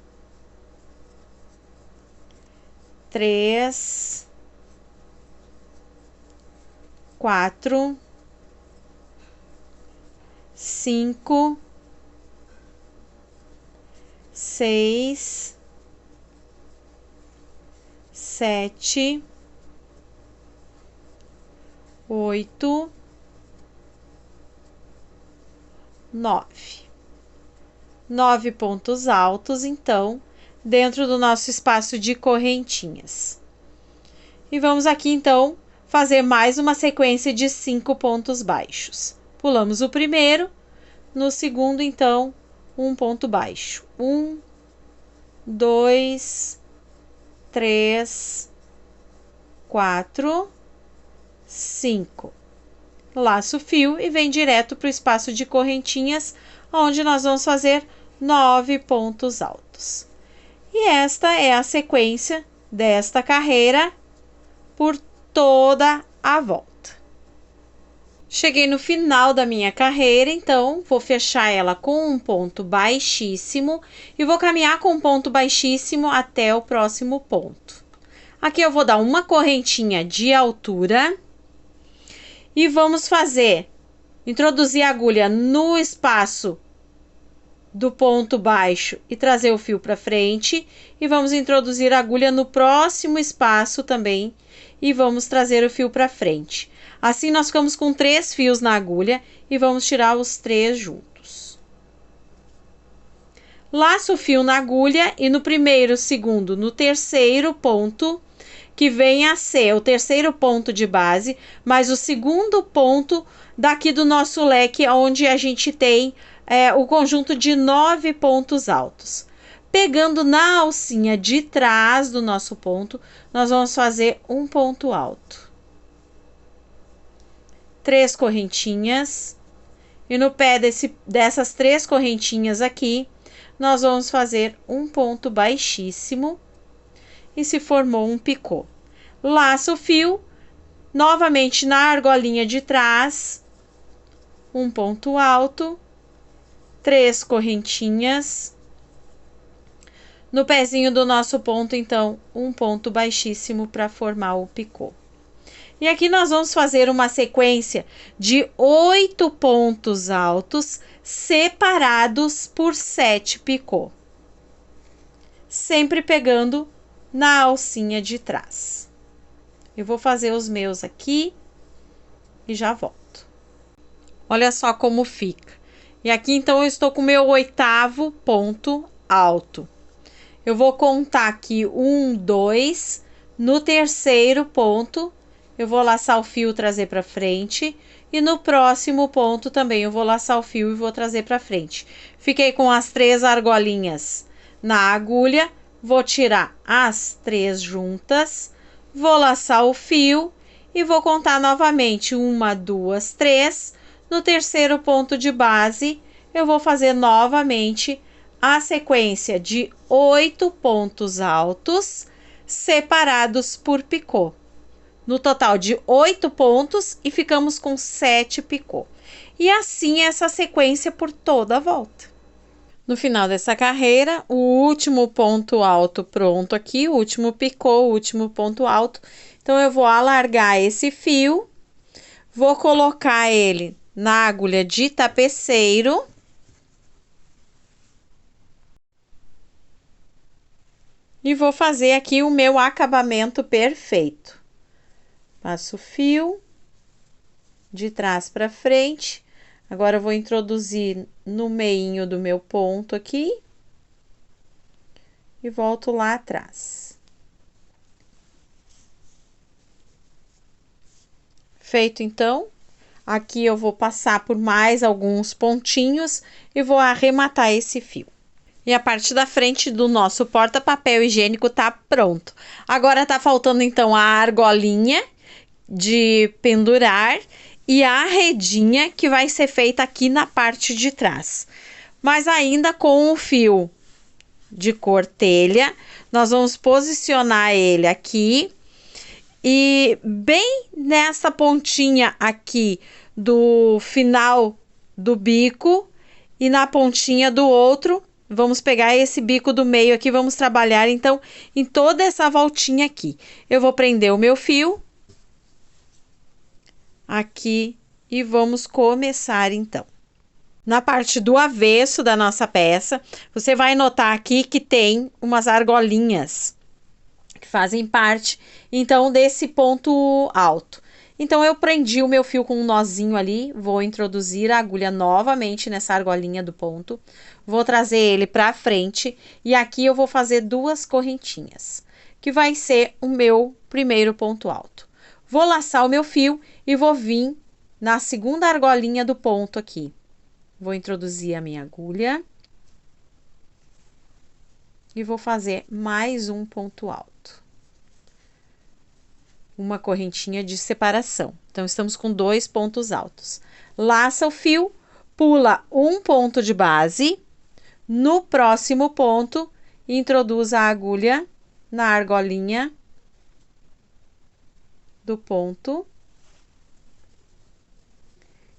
3, 4, 5, 6, 7, 8, 9. 9 pontos altos, então, dentro do nosso espaço de correntinhas. E vamos aqui, então, fazer mais uma sequência de 5 pontos baixos. Pulamos o primeiro, no segundo, então, um ponto baixo. 1, 2, 3, 4, 5. Laço o fio e vem direto para o espaço de correntinhas, onde nós vamos fazer 9 pontos altos. E esta é a sequência desta carreira por toda a volta. Cheguei no final da minha carreira, então vou fechar ela com um ponto baixíssimo e vou caminhar com um ponto baixíssimo até o próximo ponto. Aqui eu vou dar uma correntinha de altura e vamos introduzir a agulha no espaço do ponto baixo e trazer o fio para frente, e vamos introduzir a agulha no próximo espaço também e vamos trazer o fio para frente. Assim nós ficamos com 3 fios na agulha e vamos tirar os 3 juntos. Laço o fio na agulha e no primeiro, segundo, no terceiro ponto, que vem a ser o terceiro ponto de base, mais o segundo ponto daqui do nosso leque, onde a gente tem o conjunto de 9 pontos altos. Pegando na alcinha de trás do nosso ponto, nós vamos fazer um ponto alto. 3 correntinhas. E no pé dessas 3 correntinhas aqui, nós vamos fazer um ponto baixíssimo. E se formou um picô. Laço o fio, novamente na argolinha de trás, um ponto alto, 3 correntinhas. No pezinho do nosso ponto, então, um ponto baixíssimo para formar o picô. E aqui nós vamos fazer uma sequência de 8 pontos altos separados por 7 picô. Sempre pegando na alcinha de trás. Eu vou fazer os meus aqui e já volto. Olha só como fica. E aqui, então, eu estou com o meu 8º ponto alto. Eu vou contar aqui 1, 2. No terceiro ponto, eu vou laçar o fio e trazer para frente. E no próximo ponto também eu vou laçar o fio e vou trazer para frente. Fiquei com as 3 argolinhas na agulha. Vou tirar as 3 juntas. Vou laçar o fio e vou contar novamente 1, 2, 3. No terceiro ponto de base, eu vou fazer novamente a sequência de 8 pontos altos separados por picô. no total de 8 pontos e ficamos com 7 picô. E assim essa sequência por toda a volta. No final dessa carreira, o último ponto alto pronto aqui, o último picô, o último ponto alto. Então, eu vou alargar esse fio, vou colocar ele na agulha de tapeceiro. E vou fazer aqui o meu acabamento perfeito. Passo o fio de trás para frente. Agora, eu vou introduzir no meinho do meu ponto aqui. E volto lá atrás. Feito, então, aqui eu vou passar por mais alguns pontinhos e vou arrematar esse fio. E a parte da frente do nosso porta-papel higiênico tá pronto. Agora tá faltando, então, a argolinha de pendurar e a redinha que vai ser feita aqui na parte de trás. Mas ainda com o fio de cor telha, nós vamos posicionar ele aqui e bem nessa pontinha aqui do final do bico e na pontinha do outro, vamos pegar esse bico do meio aqui, vamos trabalhar então em toda essa voltinha aqui. Eu vou prender o meu fio aqui e vamos começar então. Na parte do avesso da nossa peça, você vai notar aqui que tem umas argolinhas que fazem parte, então, desse ponto alto. Então, eu prendi o meu fio com um nozinho ali, vou introduzir a agulha novamente nessa argolinha do ponto, vou trazer ele para frente e aqui eu vou fazer 2 correntinhas, que vai ser o meu primeiro ponto alto. Vou laçar o meu fio e vou vir na segunda argolinha do ponto aqui. Vou introduzir a minha agulha e vou fazer mais um ponto alto. Uma correntinha de separação. Então, estamos com 2 pontos altos. Laça o fio, pula um ponto de base. No próximo ponto, introduz a agulha na argolinha do ponto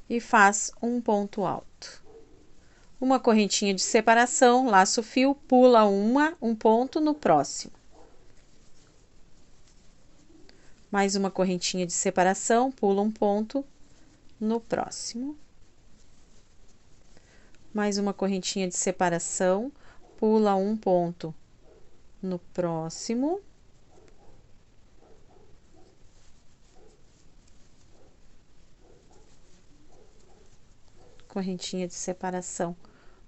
e faz um ponto alto. Uma correntinha de separação, laça o fio, pula um ponto no próximo. Mais uma correntinha de separação, pula um ponto no próximo. Mais uma correntinha de separação, pula um ponto no próximo. Correntinha de separação,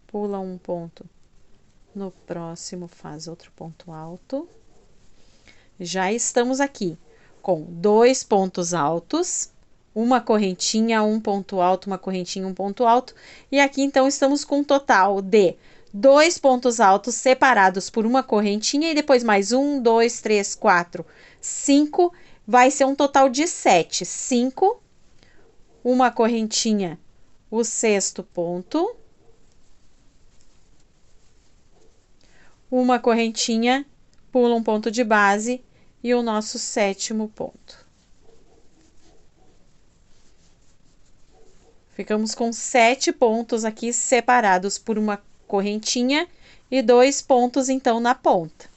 pula um ponto no próximo, faz outro ponto alto. Já estamos aqui com 2 pontos altos, uma correntinha, um ponto alto, uma correntinha, um ponto alto. E aqui, então, estamos com um total de 2 pontos altos separados por uma correntinha e depois mais 1, 2, 3, 4, 5. Vai ser um total de 7. 5, uma correntinha, o 6º ponto, uma correntinha, pula um ponto de base e o nosso 7º ponto. Ficamos com 7 pontos aqui separados por uma correntinha e 2 pontos, então, na ponta.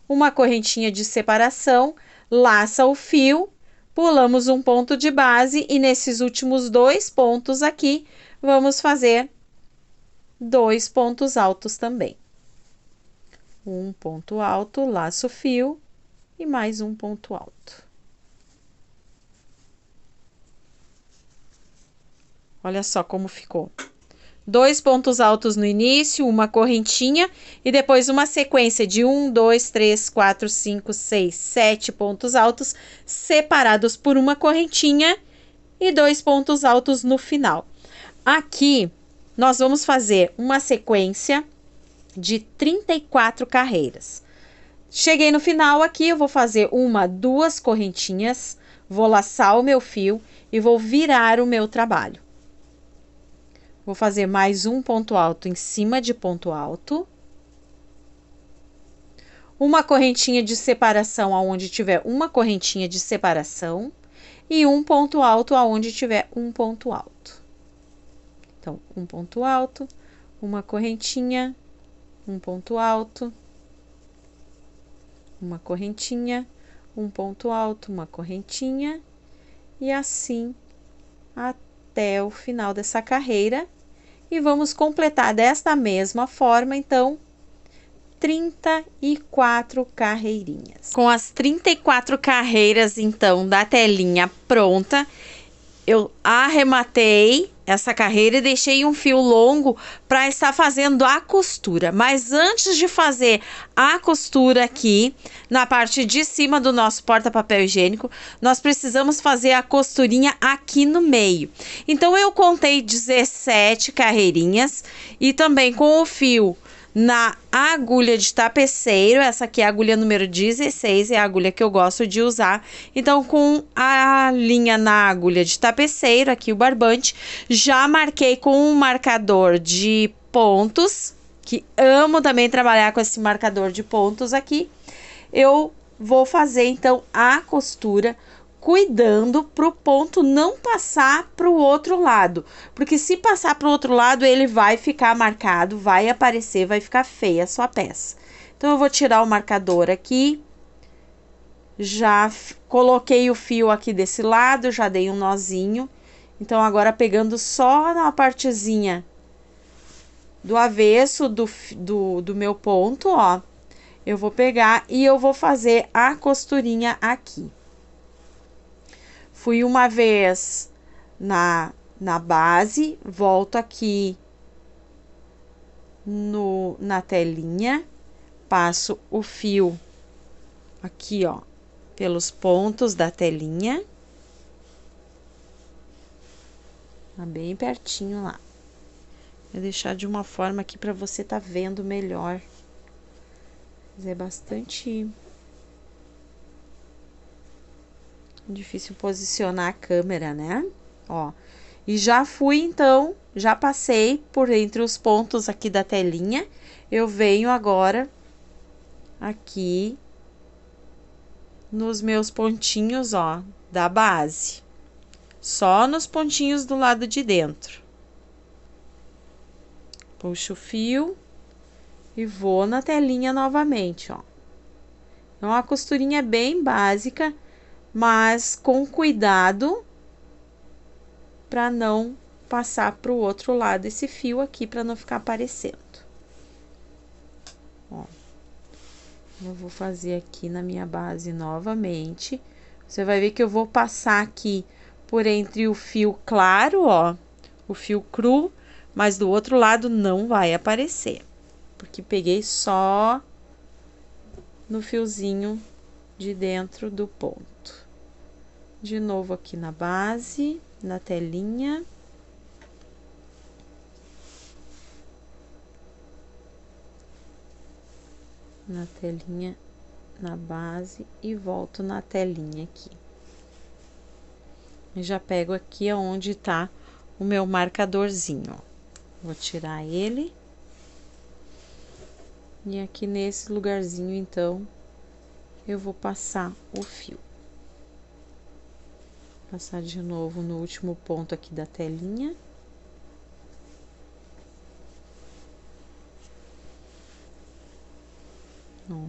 Uma correntinha de separação, laça o fio, pulamos um ponto de base e nesses últimos 2 pontos aqui, vamos fazer 2 pontos altos também. Um ponto alto, laço o fio e mais um ponto alto. Olha só como ficou. 2 pontos altos no início, uma correntinha e depois uma sequência de 1, 2, 3, 4, 5, 6, 7 pontos altos separados por uma correntinha e 2 pontos altos no final. Aqui, nós vamos fazer uma sequência de 34 carreiras. Cheguei no final aqui, eu vou fazer 1, 2 correntinhas, vou laçar o meu fio e vou virar o meu trabalho. Vou fazer mais um ponto alto em cima de ponto alto. uma correntinha de separação aonde tiver uma correntinha de separação e um ponto alto aonde tiver um ponto alto. Então, um ponto alto, uma correntinha, um ponto alto, uma correntinha, um ponto alto, uma correntinha, e assim até o final dessa carreira. E vamos completar desta mesma forma, então, 34 carreirinhas. Com as 34 carreiras, então, da telinha pronta, eu arrematei essa carreira e deixei um fio longo para estar fazendo a costura. Mas antes de fazer a costura aqui, na parte de cima do nosso porta-papel higiênico, nós precisamos fazer a costurinha aqui no meio. Então, eu contei 17 carreirinhas e também com o fio na agulha de tapeceiro. Essa aqui é a agulha número 16, é a agulha que eu gosto de usar. Então, com a linha na agulha de tapeceiro, aqui o barbante, já marquei com um marcador de pontos, que amo também trabalhar com esse marcador de pontos aqui. Eu vou fazer, então, a costura cuidando para o ponto não passar para o outro lado, porque se passar para o outro lado ele vai ficar marcado, vai aparecer, vai ficar feia a sua peça. Então eu vou tirar o marcador aqui, já coloquei o fio aqui desse lado, já dei um nozinho. Então agora pegando só na partezinha do avesso do meu ponto, ó, eu vou pegar e eu vou fazer a costurinha aqui. Fui uma vez na base, volto aqui na telinha, passo o fio aqui, ó, pelos pontos da telinha. Tá bem pertinho lá. Vou deixar de uma forma aqui para você tá vendo melhor. Mas é bastante difícil posicionar a câmera, né? Ó, e já fui, então, já passei por entre os pontos aqui da telinha. Eu venho agora aqui nos meus pontinhos, ó, da base. Só nos pontinhos do lado de dentro. Puxo o fio e vou na telinha novamente, ó. É uma costurinha bem básica, mas com cuidado para não passar para o outro lado esse fio aqui, para não ficar aparecendo. Ó, eu vou fazer aqui na minha base novamente. Você vai ver que eu vou passar aqui por entre o fio claro, ó, o fio cru, mas do outro lado não vai aparecer, porque peguei só no fiozinho de dentro do ponto. De novo aqui na base, na telinha. Na telinha, na base e volto na telinha aqui. E já pego aqui aonde tá o meu marcadorzinho, ó. Vou tirar ele. E aqui nesse lugarzinho, então, eu vou passar o fio. Passar de novo no último ponto aqui da telinha. Ó.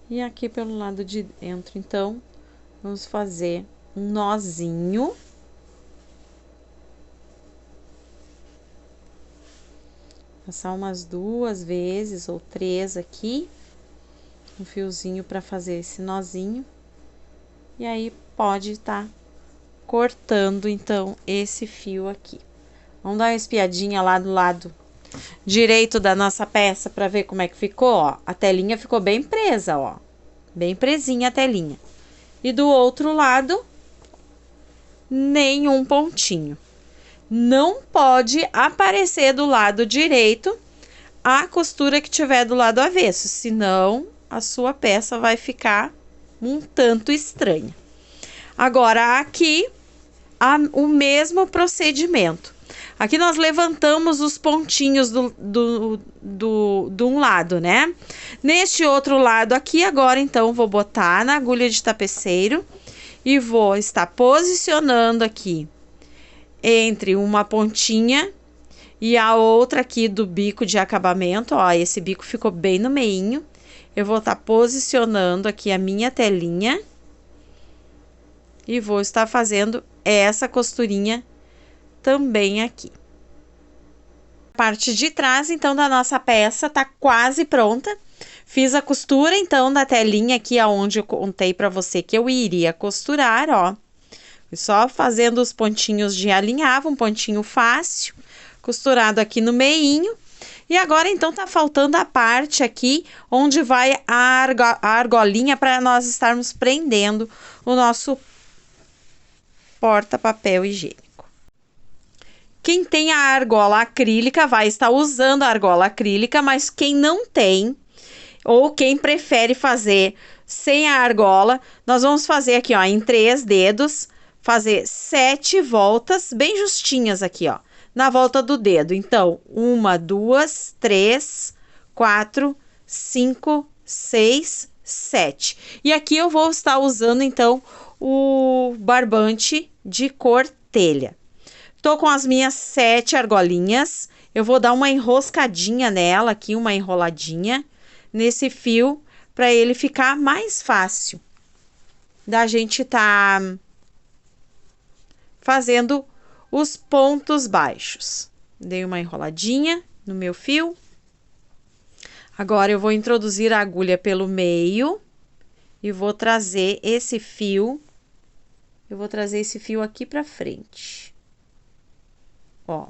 E aqui pelo lado de dentro, então, vamos fazer um nozinho. Passar umas 2 vezes ou 3 aqui. Um fiozinho para fazer esse nozinho. E aí, pode estar cortando, então, esse fio aqui. Vamos dar uma espiadinha lá do lado direito da nossa peça para ver como é que ficou, ó. A telinha ficou bem presa, ó. Bem presinha a telinha. E do outro lado, nenhum pontinho. Não pode aparecer do lado direito a costura que tiver do lado avesso, senão a sua peça vai ficar um tanto estranha. Agora, aqui, o mesmo procedimento. Aqui nós levantamos os pontinhos do um lado, né? Neste outro lado aqui, agora, então, vou botar na agulha de tapeceiro e vou estar posicionando aqui entre uma pontinha e a outra aqui do bico de acabamento. Ó, esse bico ficou bem no meinho. Eu vou estar posicionando aqui a minha telinha e vou estar fazendo essa costurinha também aqui. A parte de trás, então, da nossa peça tá quase pronta. Fiz a costura, então, da telinha aqui, aonde eu contei pra você que eu iria costurar, ó. Só fazendo os pontinhos de alinhava, um pontinho fácil, costurado aqui no meinho. E agora, então, tá faltando a parte aqui, onde vai a argolinha para nós estarmos prendendo o nosso porta-papel higiênico. Quem tem a argola acrílica vai estar usando a argola acrílica, mas quem não tem, ou quem prefere fazer sem a argola, nós vamos fazer aqui, ó, em 3 dedos, fazer 7 voltas bem justinhas aqui, ó, na volta do dedo. Então, 1, 2, 3, 4, 5, 6, 7. E aqui eu vou estar usando, então, o barbante de cor telha. Tô com as minhas 7 argolinhas. Eu vou dar uma enroscadinha nela aqui, uma enroladinha nesse fio, para ele ficar mais fácil da gente tá fazendo os pontos baixos. Dei uma enroladinha no meu fio. Agora eu vou introduzir a agulha pelo meio e vou trazer esse fio. Eu vou trazer esse fio aqui para frente. Ó.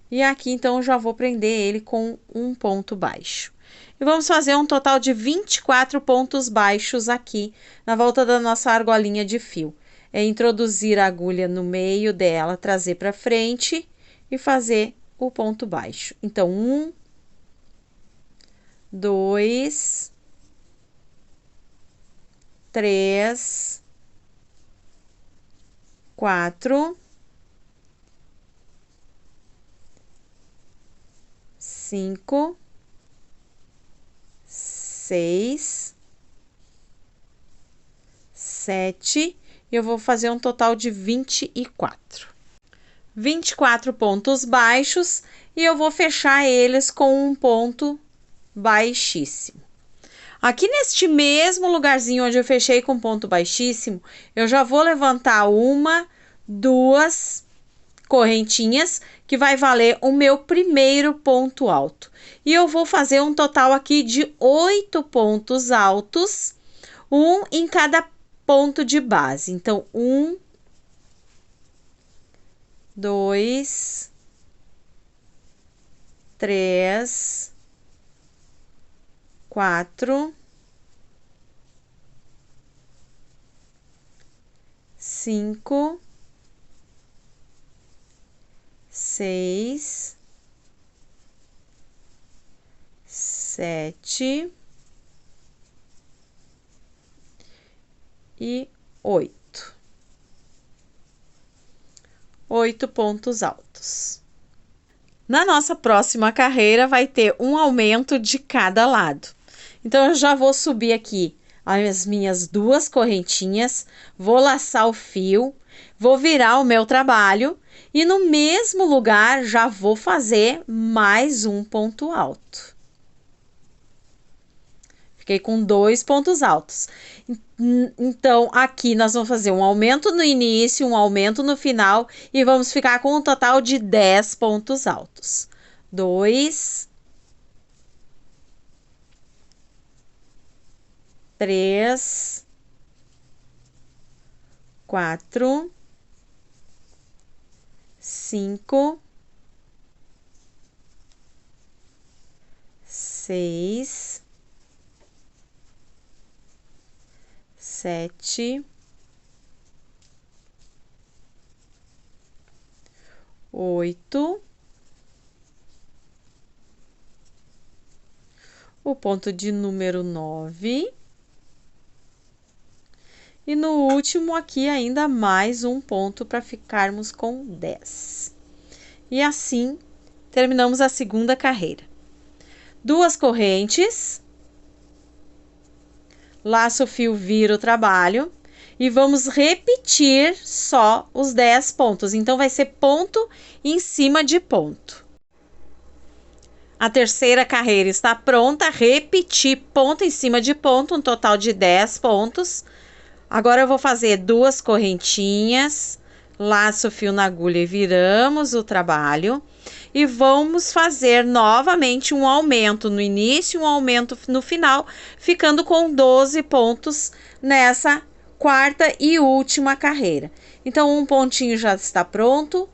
E aqui, então, eu já vou prender ele com um ponto baixo. E vamos fazer um total de 24 pontos baixos aqui, na volta da nossa argolinha de fio. É introduzir a agulha no meio dela, trazer para frente e fazer o ponto baixo. Então, 1, 2, 3, 4... 5, 6, 7, e eu vou fazer um total de 24. 24 pontos baixos e eu vou fechar eles com um ponto baixíssimo. Aqui neste mesmo lugarzinho onde eu fechei com ponto baixíssimo, eu já vou levantar 1, 2 correntinhas, que vai valer o meu primeiro ponto alto. E eu vou fazer um total aqui de 8 pontos altos, um em cada ponto de base. Então, 1, 2, 3, 4, 5, 6, 7 e 8. 8 pontos altos. Na nossa próxima carreira vai ter um aumento de cada lado. Então, eu já vou subir aqui as minhas 2 correntinhas, vou laçar o fio, vou virar o meu trabalho e no mesmo lugar já vou fazer mais um ponto alto. Fiquei com 2 pontos altos. Então, aqui nós vamos fazer um aumento no início, um aumento no final e vamos ficar com um total de 10 pontos altos. 2, 3, 4, 5, 6, 7, 8, o ponto de número 9 E no último aqui ainda mais um ponto para ficarmos com 10. E assim terminamos a segunda carreira. 2 correntes, laço o fio, vira o trabalho e vamos repetir só os 10 pontos. Então vai ser ponto em cima de ponto. A terceira carreira está pronta, repetir ponto em cima de ponto, um total de 10 pontos. Agora eu vou fazer 2 correntinhas, laço o fio na agulha e viramos o trabalho. E vamos fazer novamente um aumento no início e um aumento no final, ficando com 12 pontos nessa quarta e última carreira. Então, um pontinho já está pronto,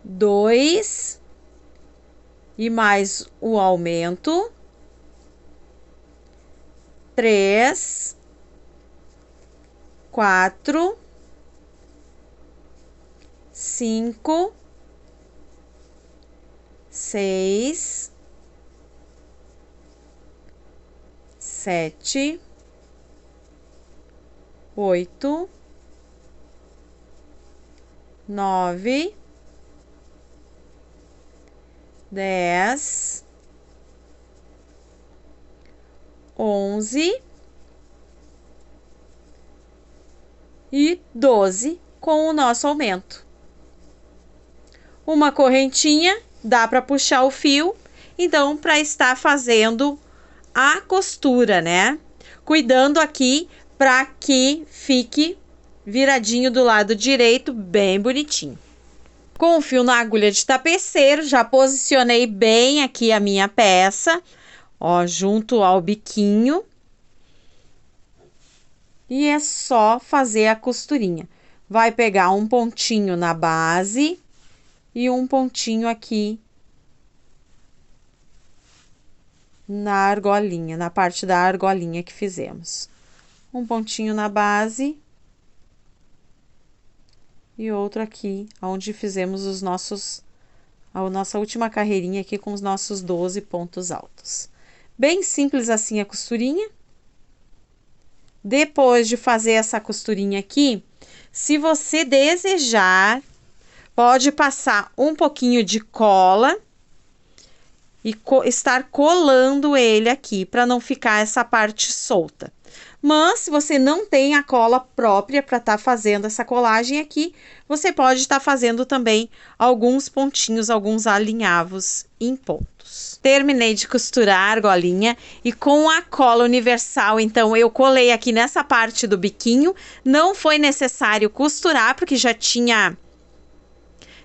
2 e mais o aumento, 3, 4, 5, 6, 7, 8, 9, 10, 11 e 12 com o nosso aumento. Uma correntinha, dá para puxar o fio, então para estar fazendo a costura, né? Cuidando aqui para que fique viradinho do lado direito, bem bonitinho. Com o fio na agulha de tapeceiro, já posicionei bem aqui a minha peça, ó, junto ao biquinho. E é só fazer a costurinha. Vai pegar um pontinho na base e um pontinho aqui na argolinha, na parte da argolinha que fizemos. Um pontinho na base e outro aqui, onde fizemos a nossa última carreirinha aqui com os nossos 12 pontos altos. Bem simples assim a costurinha. Depois de fazer essa costurinha aqui, se você desejar, pode passar um pouquinho de cola e estar colando ele aqui, para não ficar essa parte solta. Mas, se você não tem a cola própria para estar fazendo essa colagem aqui, você pode estar fazendo também alguns pontinhos, alguns alinhavos em pontos. Terminei de costurar a argolinha e com a cola universal, então, eu colei aqui nessa parte do biquinho. Não foi necessário costurar, porque já tinha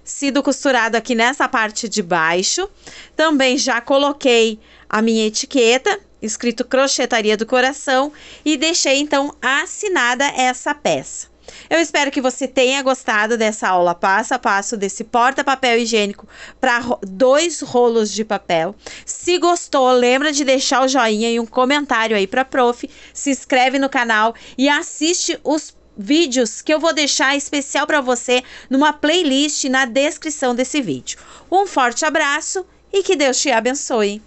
sido costurado aqui nessa parte de baixo. Também já coloquei a minha etiqueta, escrito Crochetaria do Coração, e deixei então assinada essa peça. Eu espero que você tenha gostado dessa aula passo a passo desse porta-papel higiênico para 2 rolos de papel. Se gostou, lembra de deixar o joinha e um comentário aí para prof. Se inscreve no canal e assiste os vídeos que eu vou deixar especial para você numa playlist na descrição desse vídeo. Um forte abraço e que Deus te abençoe.